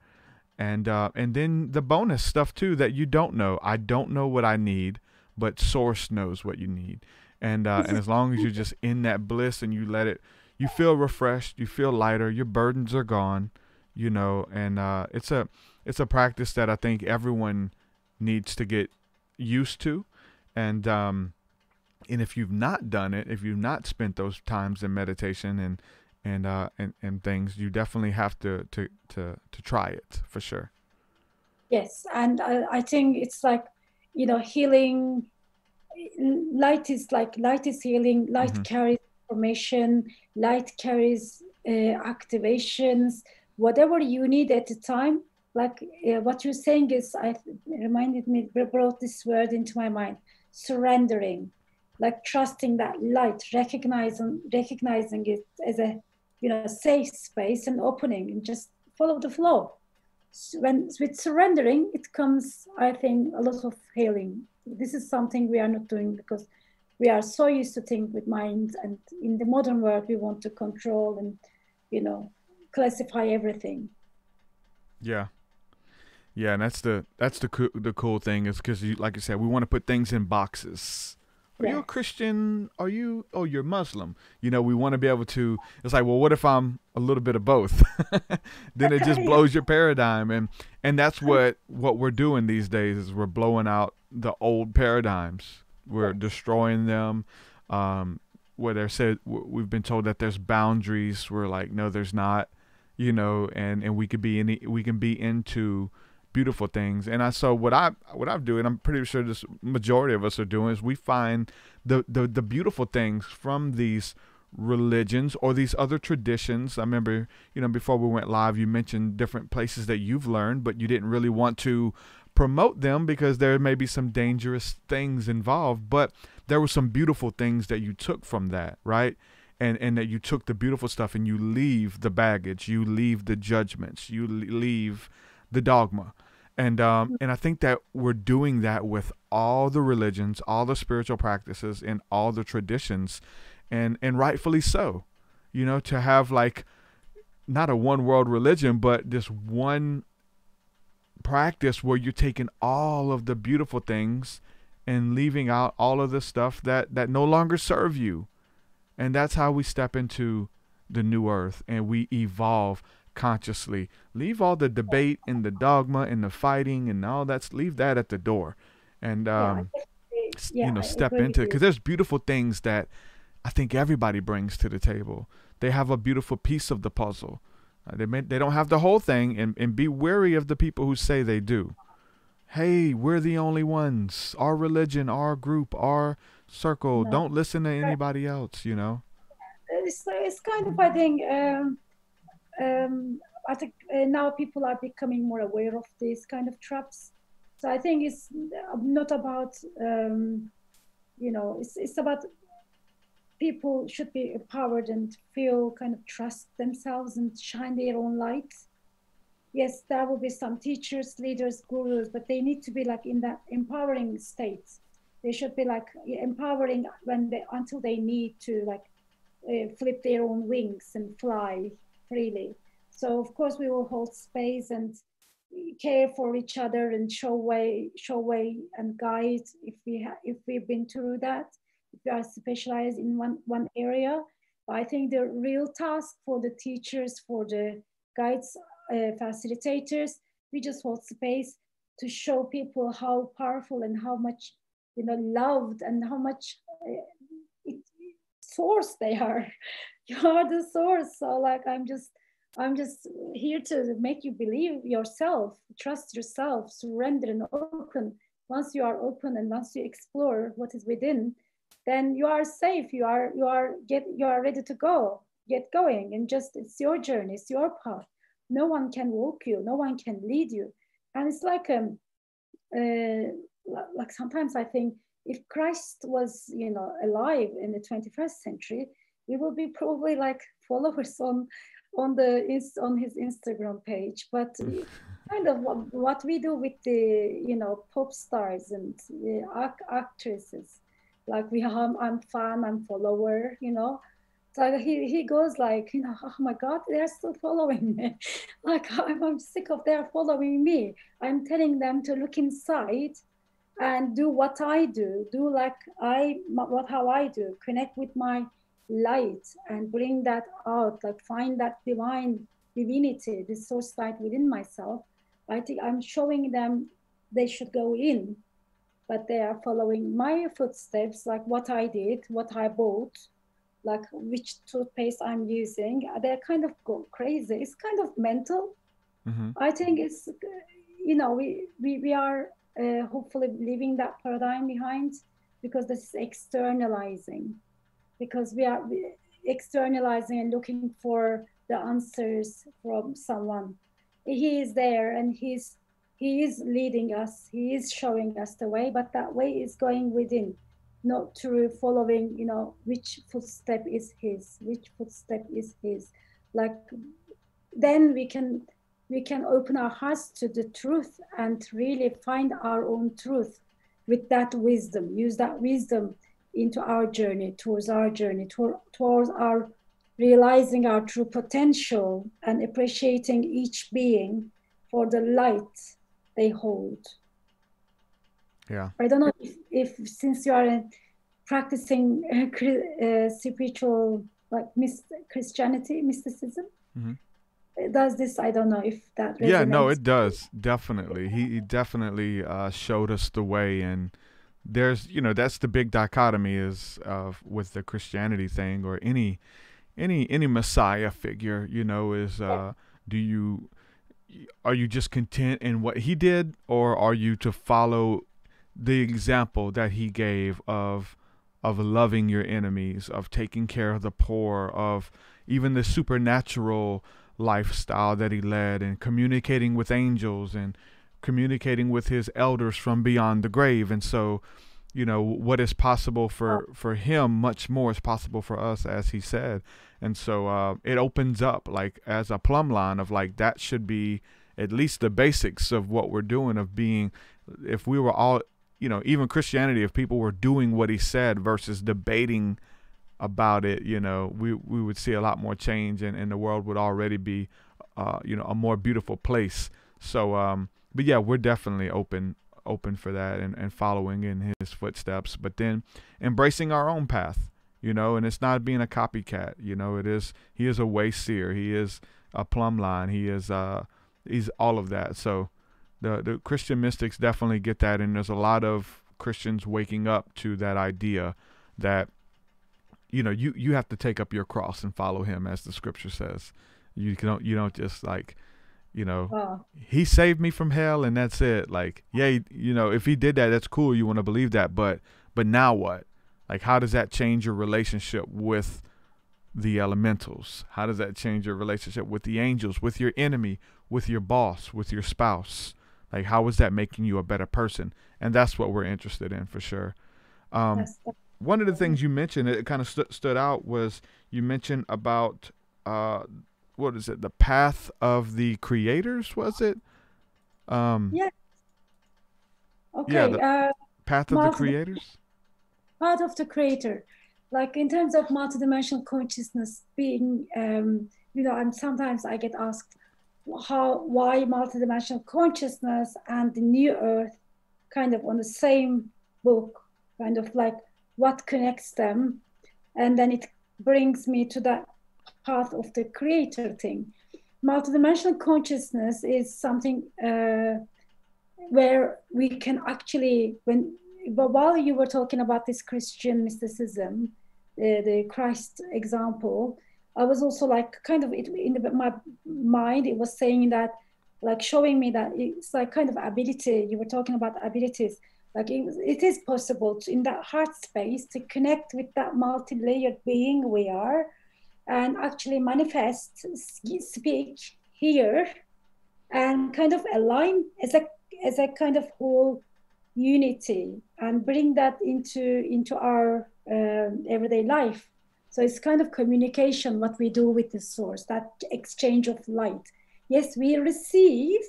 And then the bonus stuff too that you don't know. I don't know what I need, but Source knows what you need. And as long as you're just in that bliss and you let it, you feel refreshed, you feel lighter, your burdens are gone, and it's a practice that I think everyone needs to get used to. And if you've not done it, if you've not spent those times in meditation and things, you definitely have to try it for sure. Yes, and I think it's like, healing. Light is healing. Light carries information. Light carries activations. Whatever you need at the time. Like what you're saying is, brought this word into my mind. Surrendering, like trusting that light, recognizing it as a safe space, and opening, and just follow the flow. With surrendering, it comes, I think, a lot of healing. This is something we are not doing because we are so used to think with mind, and in the modern world we want to control and classify everything. Yeah, and that's the cool thing, is because like you said, we want to put things in boxes. Are you a Christian? You're Muslim. We want to be able to, it's like, well, what if I'm a little bit of both? Then it just blows your paradigm. And that's what we're doing these days, is we're blowing out the old paradigms. We're destroying them. Where we've been told that there's boundaries. We're like, no, there's not, and we can be into beautiful things. And so what I'm doing, I'm pretty sure this majority of us are doing, is we find the beautiful things from these religions or these other traditions. I remember, before we went live, you mentioned different places that you've learned, but you didn't really want to promote them because there may be some dangerous things involved, but there were some beautiful things that you took from that, right? And that you took the beautiful stuff and you leave the baggage, you leave the judgments, you leave the dogma. And I think that we're doing that with all the religions, all the spiritual practices, and all the traditions. And rightfully so, to have like not a one world religion, but this one practice where you're taking all of the beautiful things and leaving out all of the stuff that no longer serve you. And that's how we step into the new earth and we evolve consciously. Leave all the debate and the dogma and the fighting and all that. Leave that at the door, and step into it, because there's beautiful things that I think everybody brings to the table. They have a beautiful piece of the puzzle. They don't have the whole thing, and be wary of the people who say they do. Hey, we're the only ones. Our religion, our group, our circle. No. Don't listen to anybody else, It's kind of, I think now people are becoming more aware of these kind of traps. So I think it's not about, it's about people should be empowered and feel kind of trust themselves and shine their own light. Yes, there will be some teachers, leaders, gurus, but they need to be like in that empowering state. They should be like empowering until they need to like flip their own wings and fly freely. So of course we will hold space and care for each other and show way and guide if we've been through that. If we are specialized in one area. But I think the real task for the teachers, for the guides, facilitators, we just hold space to show people how powerful and how much loved and how much source they are. You are the source. So like I'm just here to make you believe yourself, trust yourself, surrender and open. Once you are open and once you explore what is within, then you are safe. You are ready to go. Get going, and just it's your journey, it's your path. No one can walk you. No one can lead you. And it's like sometimes I think if Christ was alive in the 21st century, we will be probably like followers on his Instagram page. But kind of what we do with the pop stars and actresses, like I'm fan, I'm follower, So he goes like, oh my God, they're still following me. Like I'm sick of they're following me. I'm telling them to look inside and do what I do like how I do, connect with my light and bring that out, like find that divinity, the source light within myself. I think I'm showing them they should go in, but they are following my footsteps, like what I did, what I bought, like which toothpaste I'm using. They're kind of go crazy. It's kind of mental. Mm-hmm. I think it's, we are hopefully leaving that paradigm behind, because this is externalizing, because we are externalizing and looking for the answers from someone. He is there and he is leading us. He is showing us the way, but that way is going within, not through following, which footstep is his. Like, then we can open our hearts to the truth and really find our own truth with that wisdom. Use that wisdom into our journey, towards our realizing our true potential and appreciating each being for the light they hold. Yeah. I don't know if since you are practicing spiritual, like Christianity, mysticism, mm-hmm. does this, I don't know if that resonates. Yeah, no, it does, definitely. He definitely showed us the way, and there's, that's the big dichotomy is with the Christianity thing, or any Messiah figure, is do you are you just content in what he did, or are you to follow the example that he gave of loving your enemies, of taking care of the poor, of even the supernatural lifestyle that he led, and communicating with angels and communicating with his elders from beyond the grave? And so, you know, what is possible for him, much more is possible for us, as he said. And so it opens up like as a plumb line of like, that should be at least the basics of what we're doing, of being, if we were all, you know, even Christianity, if people were doing what he said versus debating about it, you know, we would see a lot more change, and the world would already be, you know, a more beautiful place. So, but yeah, we're definitely open for that, and following in his footsteps, but then embracing our own path, you know, and it's not being a copycat, you know, he is a way seer. He is a plumb line. He's all of that. So the Christian mystics definitely get that. And there's a lot of Christians waking up to that idea that, you know, you have to take up your cross and follow him, as the scripture says. You don't just like, you know, he saved me from hell and that's it. Like, yeah, you know, if he did that, that's cool. You want to believe that, but now what? Like, how does that change your relationship with the elementals? How does that change your relationship with the angels, with your enemy, with your boss, with your spouse? Like, how is that making you a better person? And that's what we're interested in, for sure. One of the things you mentioned, it kind of stood out, was you mentioned about, what is it? The path of the creators, was it? Yeah. Okay. Yeah, the path of the creators? Path of the creator. Like, in terms of multidimensional consciousness being, you know, sometimes I get asked, why multidimensional consciousness and the new earth kind of on the same book, kind of like what connects them? And then it brings me to that path of the creator thing. Multidimensional consciousness is something where we can actually, but while you were talking about this Christian mysticism, the Christ example, I was also like kind of my mind, it was saying that, like showing me that it's like kind of ability. You were talking about abilities. Like it is possible to, in that heart space, to connect with that multi-layered being we are, and actually manifest, speak, hear, and kind of align as a kind of whole unity, and bring that into our everyday life. So it's kind of communication, what we do with the source, that exchange of light. Yes, we receive,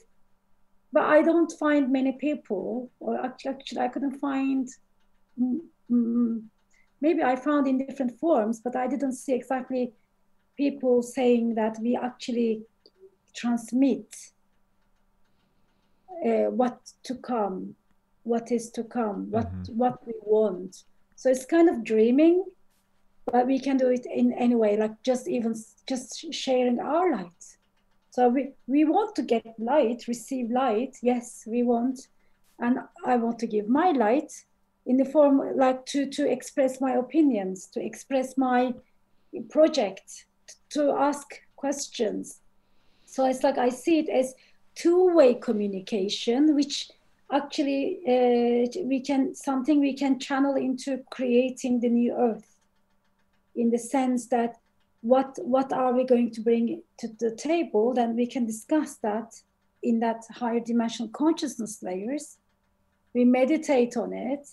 but I don't find many people, or actually I couldn't find, maybe I found in different forms, but I didn't see exactly people saying that we actually transmit what to come, what is to come, what we want. So it's kind of dreaming, but we can do it in any way, like just sharing our light. So we want to get light, receive light. Yes, we want. And I want to give my light in the form, like to express my opinions, to express my project, to ask questions. So it's like I see it as two-way communication, which actually we can channel into creating the new earth, in the sense that what are we going to bring to the table, then we can discuss that in that higher dimensional consciousness layers. We meditate on it,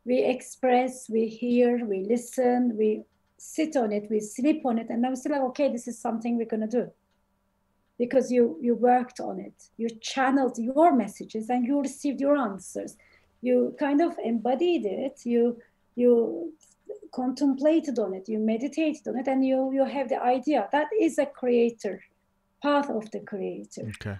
we express, we hear, we listen, we sit on it, we sleep on it, and then we say like, okay, this is something we're going to do. Because you worked on it, you channeled your messages, and you received your answers. You kind of embodied it, you contemplated on it, you meditated on it, and you have the idea. That is a creator, path of the creator. Okay.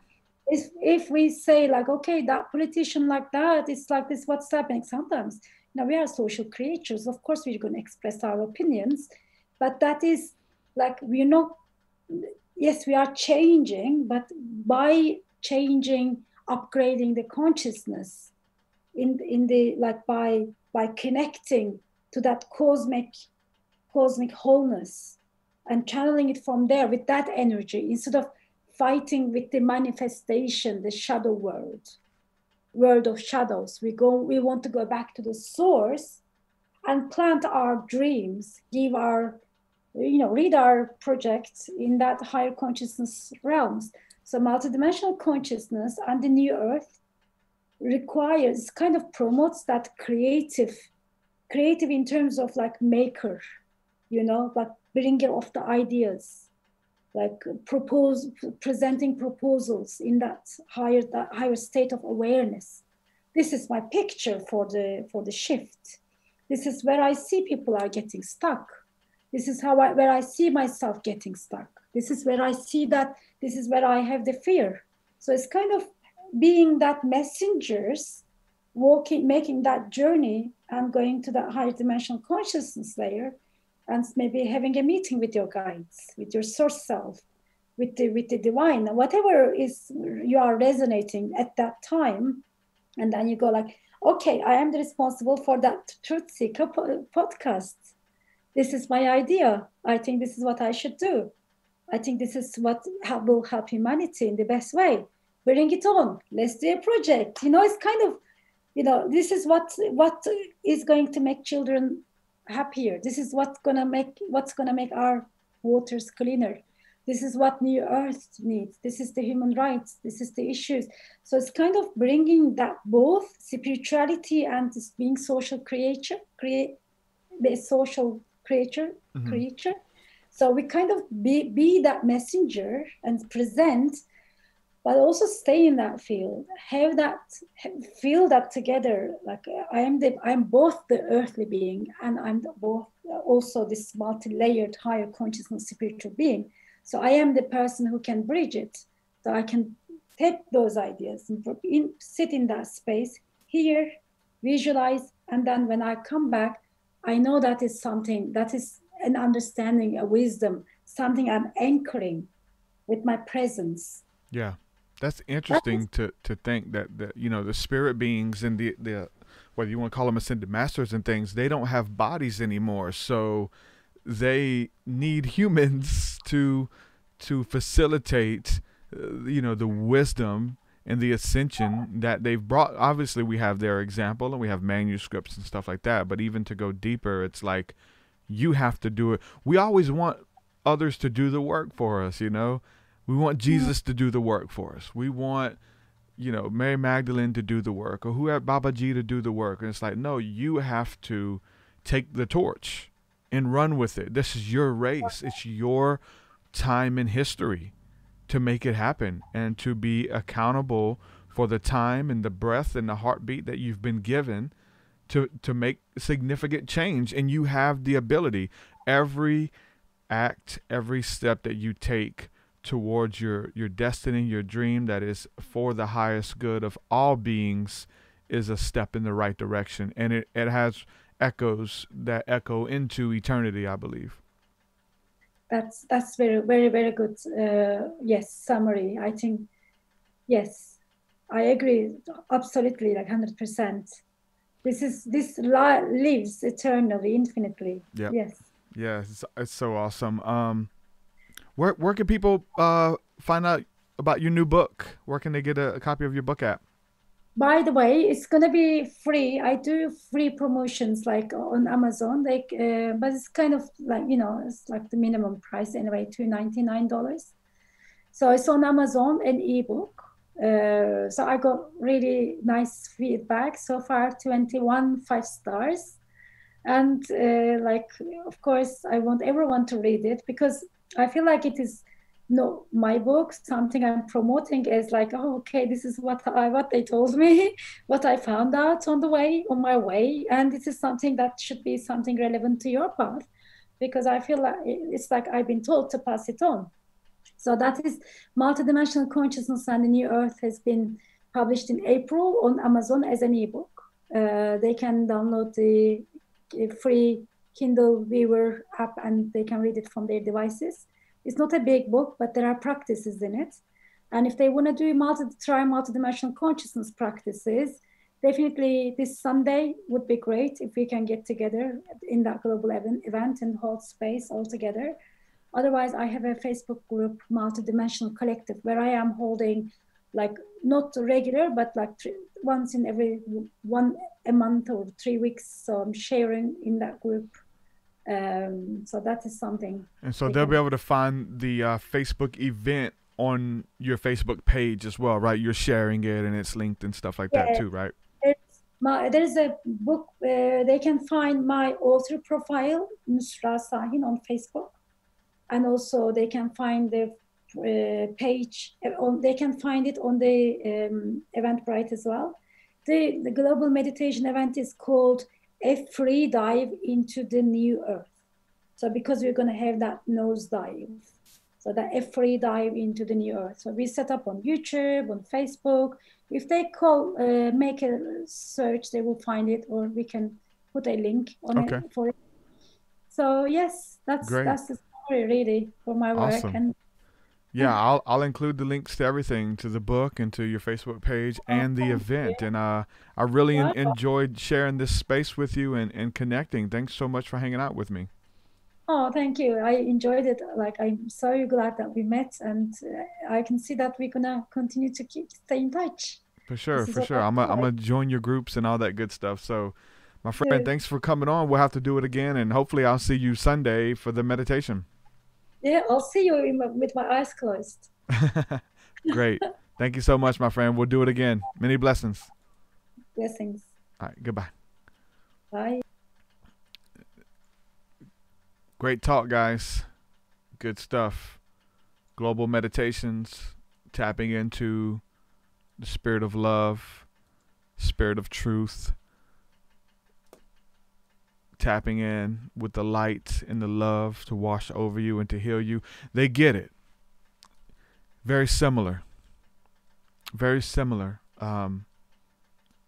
If we say like, okay, that politician like that, it's like this, what's happening? Sometimes, you know, we are social creatures. Of course, we're going to express our opinions, but that is like, we're not, yes, we are changing, but by changing, upgrading the consciousness in the, like by connecting to that cosmic wholeness and channeling it from there with that energy, instead of fighting with the manifestation, the shadow world of shadows. We want to go back to the source and plant our dreams, give our, read our projects in that higher consciousness realms. So multidimensional consciousness and the new earth requires, kind of promotes that creative in terms of like maker, like bringer of the ideas, like presenting proposals in that higher state of awareness. This is my picture for the shift. This is where I see people are getting stuck. This is where I see myself getting stuck. This is where I see that this is where I have the fear. So it's kind of being that messengers, making that journey and going to that higher dimensional consciousness layer, and maybe having a meeting with your guides, with your source self, with the divine, whatever is you are resonating at that time. And then you go like, okay, I am responsible for that TruthSeekah podcast. This is my idea. I think this is what I should do. I think this is what will help humanity in the best way. Bring it on. Let's do a project. It's kind of, this is what is going to make children happier. This is what's gonna make our waters cleaner. This is what new earth needs. This is the human rights. This is the issues. So it's kind of bringing that both spirituality and being social creature. So we kind of be that messenger and present, but also stay in that field, feel that together. Like I'm both the earthly being and I'm both also this multi-layered higher consciousness spiritual being. So I am the person who can bridge it. So I can take those ideas and sit in that space, hear, visualize, and then when I come back, I know that is something, that is an understanding, a wisdom, something I'm anchoring with my presence. Yeah. That's interesting to think that the spirit beings and the whether you want to call them ascended masters and things, they don't have bodies anymore. So they need humans to facilitate the wisdom and the ascension that they've brought. Obviously we have their example and we have manuscripts and stuff like that, but even to go deeper, it's like you have to do it. We always want others to do the work for us. We want Jesus to do the work for us. We want Mary Magdalene to do the work, or whoever, Babaji to do the work. And it's like, no, you have to take the torch and run with it. This is your race. It's your time in history to make it happen and to be accountable for the time and the breath and the heartbeat that you've been given to make significant change. And you have the ability. Every act, every step that you take towards your destiny, your dream that is for the highest good of all beings is a step in the right direction. And it has echoes that echo into eternity, I believe. That's very, very, very good. Yes, summary. I think, yes, I agree. Absolutely, like 100%. This lives eternally, infinitely. Yep. Yes. Yeah, it's so awesome. Where can people find out about your new book? Where can they get a copy of your book at? By the way, it's gonna be free. I do free promotions like on Amazon, but it's kind of like it's like the minimum price anyway, $299. So it's on Amazon, an ebook. So I got really nice feedback so far, 21 5 stars, and of course I want everyone to read it because I feel like it is not my book, something I'm promoting as like, oh, okay, this is what they told me, what I found out on my way, and this is something that should be something relevant to your path, because I feel like it's like I've been told to pass it on. So that is Multidimensional Consciousness and the New Earth has been published in April on Amazon as an ebook. They can download the free Kindle Viewer app and they can read it from their devices. It's not a big book, but there are practices in it. And if they want to do try multidimensional consciousness practices, definitely this Sunday would be great if we can get together in that global event and hold space all together. Otherwise, I have a Facebook group, Multidimensional Collective, where I am holding, like, not regular, but like once in every a month or 3 weeks. So I'm sharing in that group. So that is something. And so they'll be able to find the Facebook event on your Facebook page as well, right? You're sharing it and it's linked and stuff like that too, right? There's a book where they can find my author profile, Nusra Sahin, on Facebook. And also they can find the page, they can find it on the Eventbrite as well. The global meditation event is called A Free Dive into the New Earth. So because we're going to have that nose dive, so that a free dive into the new earth. So we set up on YouTube, on Facebook. If they make a search, they will find it, or we can put a link on it for it. So yes, that's the story really for my work. Awesome. And yeah, I'll include the links to everything, to the book and to your Facebook page and the event. And I really enjoyed sharing this space with you and connecting. Thanks so much for hanging out with me. Oh, thank you. I enjoyed it. Like, I'm so glad that we met, and I can see that we're gonna continue to stay in touch. For sure, for sure. I'm gonna join your groups and all that good stuff. So, my friend, thanks for coming on. We'll have to do it again, and hopefully I'll see you Sunday for the meditation. Yeah, I'll see you with my eyes closed. Great. Thank you so much, my friend. We'll do it again. Many blessings. Blessings. All right. Goodbye. Bye. Great talk, guys. Good stuff. Global meditations, tapping into the spirit of love, spirit of truth, tapping in with the light and the love to wash over you and to heal you. They get it. Very similar. Very similar.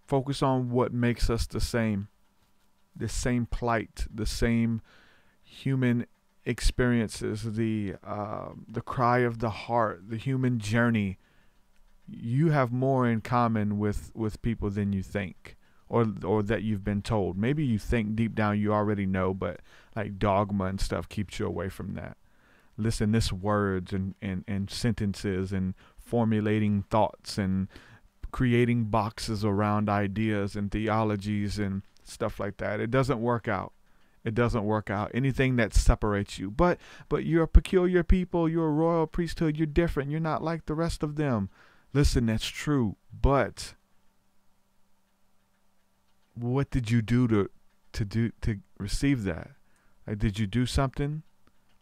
Focus on what makes us the same plight, the same human experiences, the cry of the heart, the human journey. You have more in common with people than you think, or that you've been told. Maybe you think deep down you already know, but like dogma and stuff keeps you away from that. Listen, this words and sentences and formulating thoughts and creating boxes around ideas and theologies and stuff like that. It doesn't work out. It doesn't work out. Anything that separates you. But you're a peculiar people. You're a royal priesthood. You're different. You're not like the rest of them. Listen, that's true. But what did you do to receive that? Like, did you do something?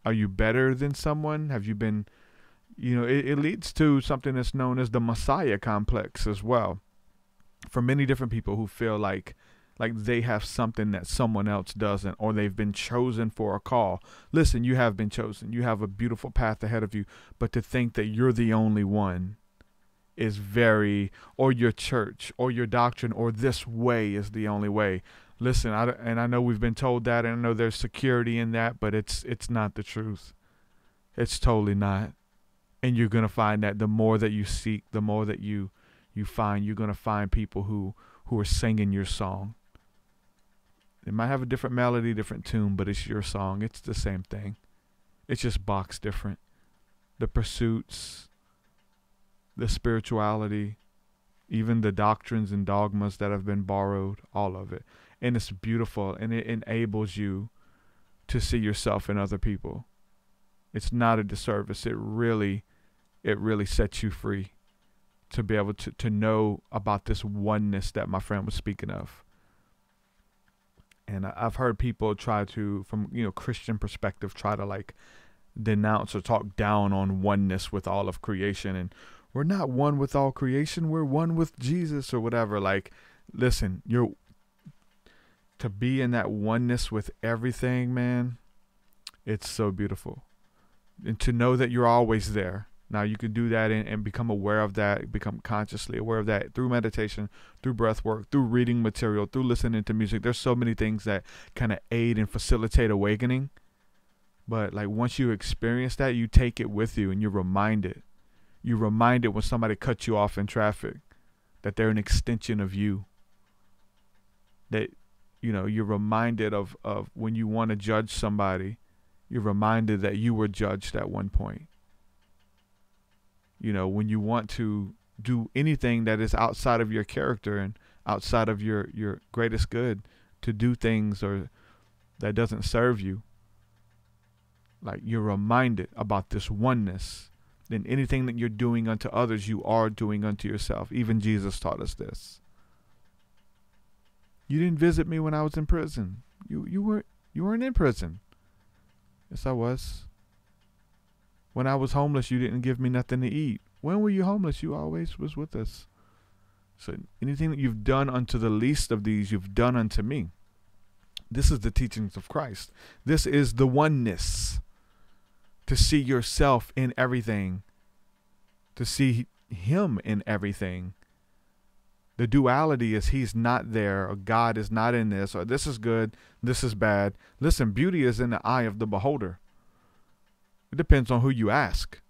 Are you better than someone? Have you been, it leads to something that's known as the Messiah complex as well. For many different people who feel like they have something that someone else doesn't, or they've been chosen for a call. Listen, you have been chosen. You have a beautiful path ahead of you. But to think that you're the only one is or your church, or your doctrine, or this way is the only way. Listen, I know we've been told that, and I know there's security in that, but it's not the truth. It's totally not. And you're going to find that the more that you seek, the more that you find, you're going to find people who are singing your song. It might have a different melody, different tune, but it's your song. It's the same thing. It's just boxed different. The pursuits, the spirituality, even the doctrines and dogmas that have been borrowed, all of it. And it's beautiful, and it enables you to see yourself in other people. It's not a disservice. It really sets you free to be able to know about this oneness that my friend was speaking of. And I've heard people try to, from Christian perspective, try to like denounce or talk down on oneness with all of creation. And we're not one with all creation. We're one with Jesus or whatever. Like, listen, to be in that oneness with everything, man, it's so beautiful. And to know that you're always there. Now, you can do that and become aware of that, become consciously aware of that through meditation, through breath work, through reading material, through listening to music. There's so many things that kind of aid and facilitate awakening. But like once you experience that, you take it with you and you're reminded. You're reminded when somebody cuts you off in traffic that they're an extension of you. That, you're reminded of when you want to judge somebody You're reminded that you were judged at one point. You know, when you want to do anything that is outside of your character and outside of your greatest good, to do things or that doesn't serve you, like, you're reminded about this oneness. Then anything that you're doing unto others, you are doing unto yourself. Even Jesus taught us this. You didn't visit me when I was in prison. You weren't in prison. Yes, I was. When I was homeless, you didn't give me nothing to eat. When were you homeless? You always was with us. So anything that you've done unto the least of these, you've done unto me. This is the teachings of Christ. This is the oneness. To see yourself in everything. To see him in everything. The duality is he's not there, or God is not in this, or this is good, this is bad. Listen, beauty is in the eye of the beholder. It depends on who you ask.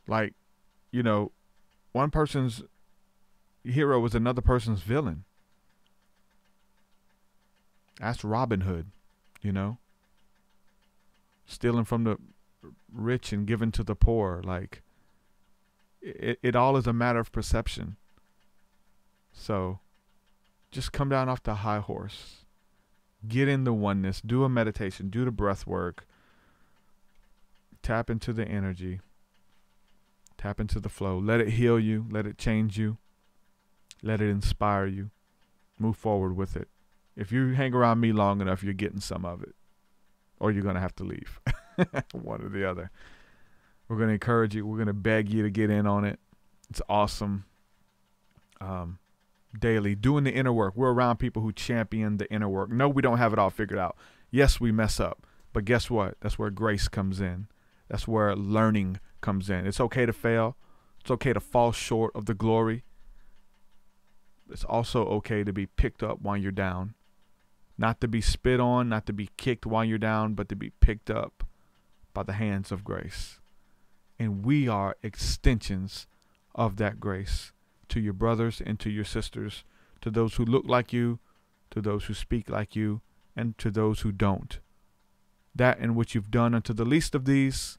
Like, you know, one person's hero is another person's villain. That's Robin Hood, you know. Stealing from the rich and giving to the poor. Like, it all is a matter of perception. So just come down off the high horse. Get in the oneness. Do a meditation. Do the breath work. Tap into the energy. Tap into the flow. Let it heal you. Let it change you. Let it inspire you. Move forward with it. If you hang around me long enough, you're getting some of it. Or you're going to have to leave. One or the other. We're going to encourage you. We're going to beg you to get in on it. It's awesome. Daily, doing the inner work. We're around people who champion the inner work. No, we don't have it all figured out. Yes, we mess up. But guess what? That's where grace comes in. That's where learning comes in. It's okay to fail. It's okay to fall short of the glory. It's also okay to be picked up while you're down. Not to be spit on, not to be kicked while you're down, but to be picked up by the hands of grace. And we are extensions of that grace to your brothers and to your sisters, to those who look like you, to those who speak like you, and to those who don't. That in which you've done unto the least of these,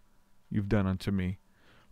you've done unto me.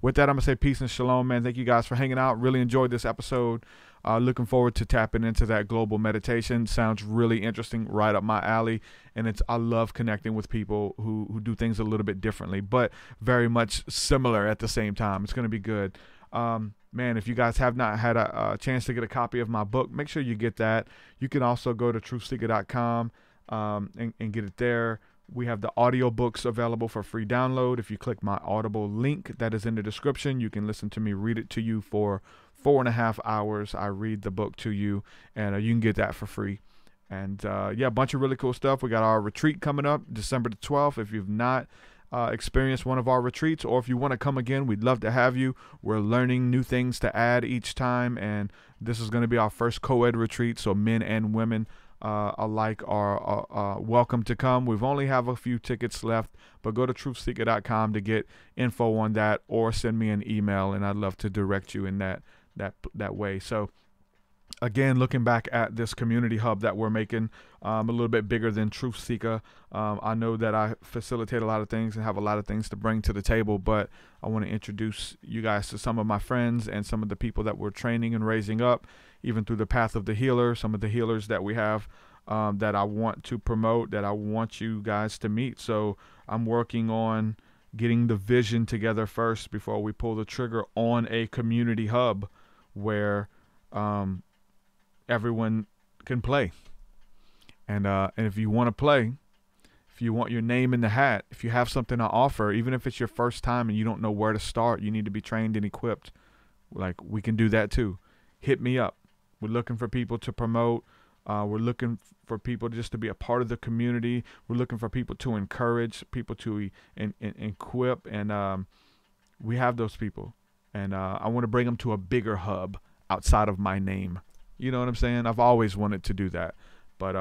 With that, I'm going to say peace and shalom, man. Thank you guys for hanging out. Really enjoyed this episode. Looking forward to tapping into that global meditation. Sounds really interesting, right up my alley. And I love connecting with people who do things a little bit differently, but very much similar at the same time. It's going to be good. Man, if you guys have not had a chance to get a copy of my book, make sure you get that. You can also go to TruthSeekah.com and get it there. We have the audio books available for free download. If you click my Audible link that is in the description, you can listen to me read it to you for 4.5 hours. I read the book to you, and you can get that for free. And yeah, a bunch of really cool stuff. We got our retreat coming up December the 12th. If you've not experienced one of our retreats, or if you want to come again, we'd love to have you. We're learning new things to add each time, and this is going to be our first co-ed retreat, so men and women alike are welcome to come. We've only have a few tickets left, but go to TruthSeekah.com to get info on that, or send me an email, and I'd love to direct you in that way. So again, looking back at this community hub that we're making, a little bit bigger than TruthSeekah. I know that I facilitate a lot of things and have a lot of things to bring to the table, but I want to introduce you guys to some of my friends and some of the people that we're training and raising up, even through the path of the healer, some of the healers that we have that I want to promote, that I want you guys to meet. So I'm working on getting the vision together first before we pull the trigger on a community hub where everyone can play. And if you want to play, if you want your name in the hat, if you have something to offer, even if it's your first time and you don't know where to start, you need to be trained and equipped. Like, we can do that too. Hit me up. We're looking for people to promote. We're looking for people just to be a part of the community. We're looking for people to encourage, people to equip, and we have those people. And I want to bring them to a bigger hub outside of my name. You know what I'm saying? I've always wanted to do that. But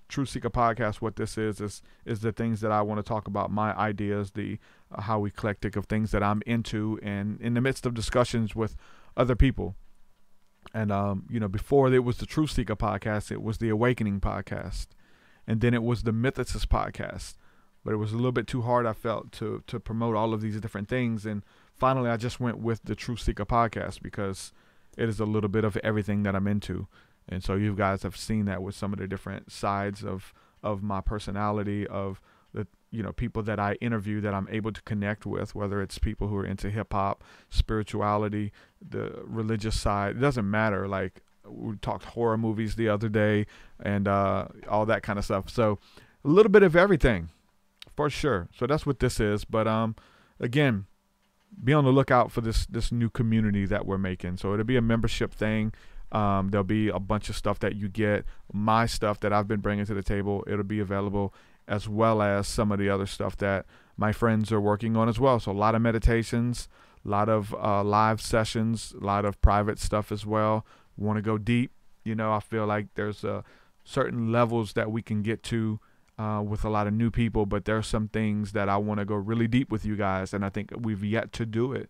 TruthSeekah podcast, what this is the things that I want to talk about, my ideas, the how eclectic of things that I'm into, and in the midst of discussions with other people. And, you know, before it was the TruthSeekah podcast, it was the Awakening podcast. And then it was the Mythicist podcast. but it was a little bit too hard, I felt, to promote all of these different things. And finally, I just went with the TruthSeekah podcast because it is a little bit of everything that I'm into. And so you guys have seen that with some of the different sides of my personality, of the, you know, people that I interview that I'm able to connect with, whether it's people who are into hip hop, spirituality, the religious side. It doesn't matter. Like, we talked horror movies the other day and all that kind of stuff. So a little bit of everything for sure. So that's what this is. But again, be on the lookout for this new community that we're making. So it'll be a membership thing. There'll be a bunch of stuff that you get, my stuff that I've been bringing to the table. It'll be available, as well as some of the other stuff that my friends are working on as well. So a lot of meditations, a lot of live sessions, a lot of private stuff as well. Want to go deep. You know, I feel like there's certain levels that we can get to with a lot of new people, but there are some things that I want to go really deep with you guys, and I think we've yet to do it.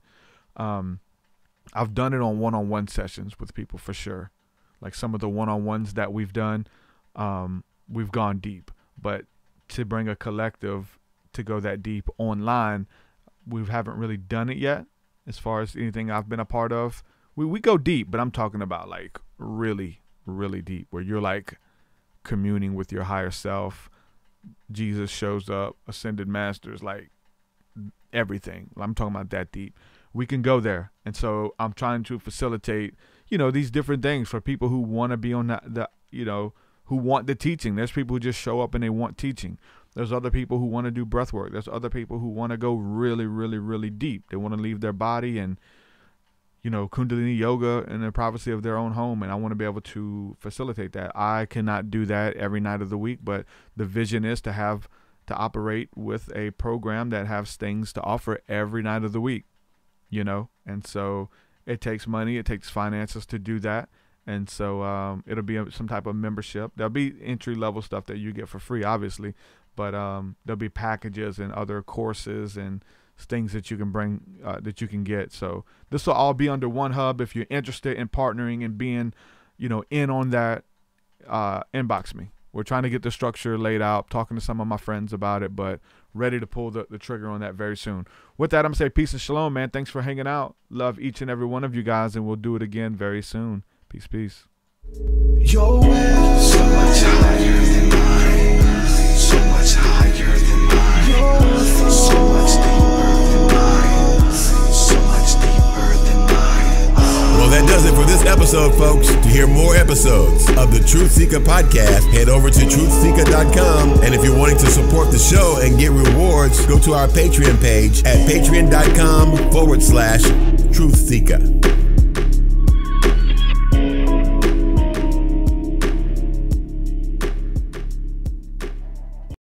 I've done it on one-on-one sessions with people for sure. Like some of the one-on-ones that we've done, we've gone deep. But to bring a collective to go that deep online, we haven't really done it yet as far as anything I've been a part of. We go deep, but I'm talking about like really, really deep, where you're like communing with your higher self. Jesus shows up, ascended masters, like everything. I'm talking about that deep. We can go there. And so I'm trying to facilitate, you know, these different things for people who want to be on the you know, who want the teaching. There's people who just show up and they want teaching. There's other people who want to do breath work. There's other people who want to go really, really, really deep. They want to leave their body and, you know, Kundalini yoga in the privacy of their own home. And I want to be able to facilitate that. I cannot do that every night of the week, but the vision is to operate with a program that has things to offer every night of the week, you know? And so it takes money, it takes finances to do that. And so it'll be some type of membership. There'll be entry level stuff that you get for free, obviously, but there'll be packages and other courses and things that you can bring, that you can get. So this will all be under one hub. If you're interested in partnering and being, you know, in on that, inbox me. We're trying to get the structure laid out, talking to some of my friends about it, but ready to pull the trigger on that very soon. With that, I'm going to say peace and shalom, man. Thanks for hanging out. Love each and every one of you guys, and we'll do it again very soon. Peace, peace. Your will so much higher than mine, so much higher than mine. Your so much deeper than mine, so much deeper than mine. Well, that does it for this episode, folks. To hear more episodes of the TruthSeekah podcast, head over to TruthSeekah.com. And if you're wanting to support the show and get rewards, go to our Patreon page at patreon.com/TruthSeekah.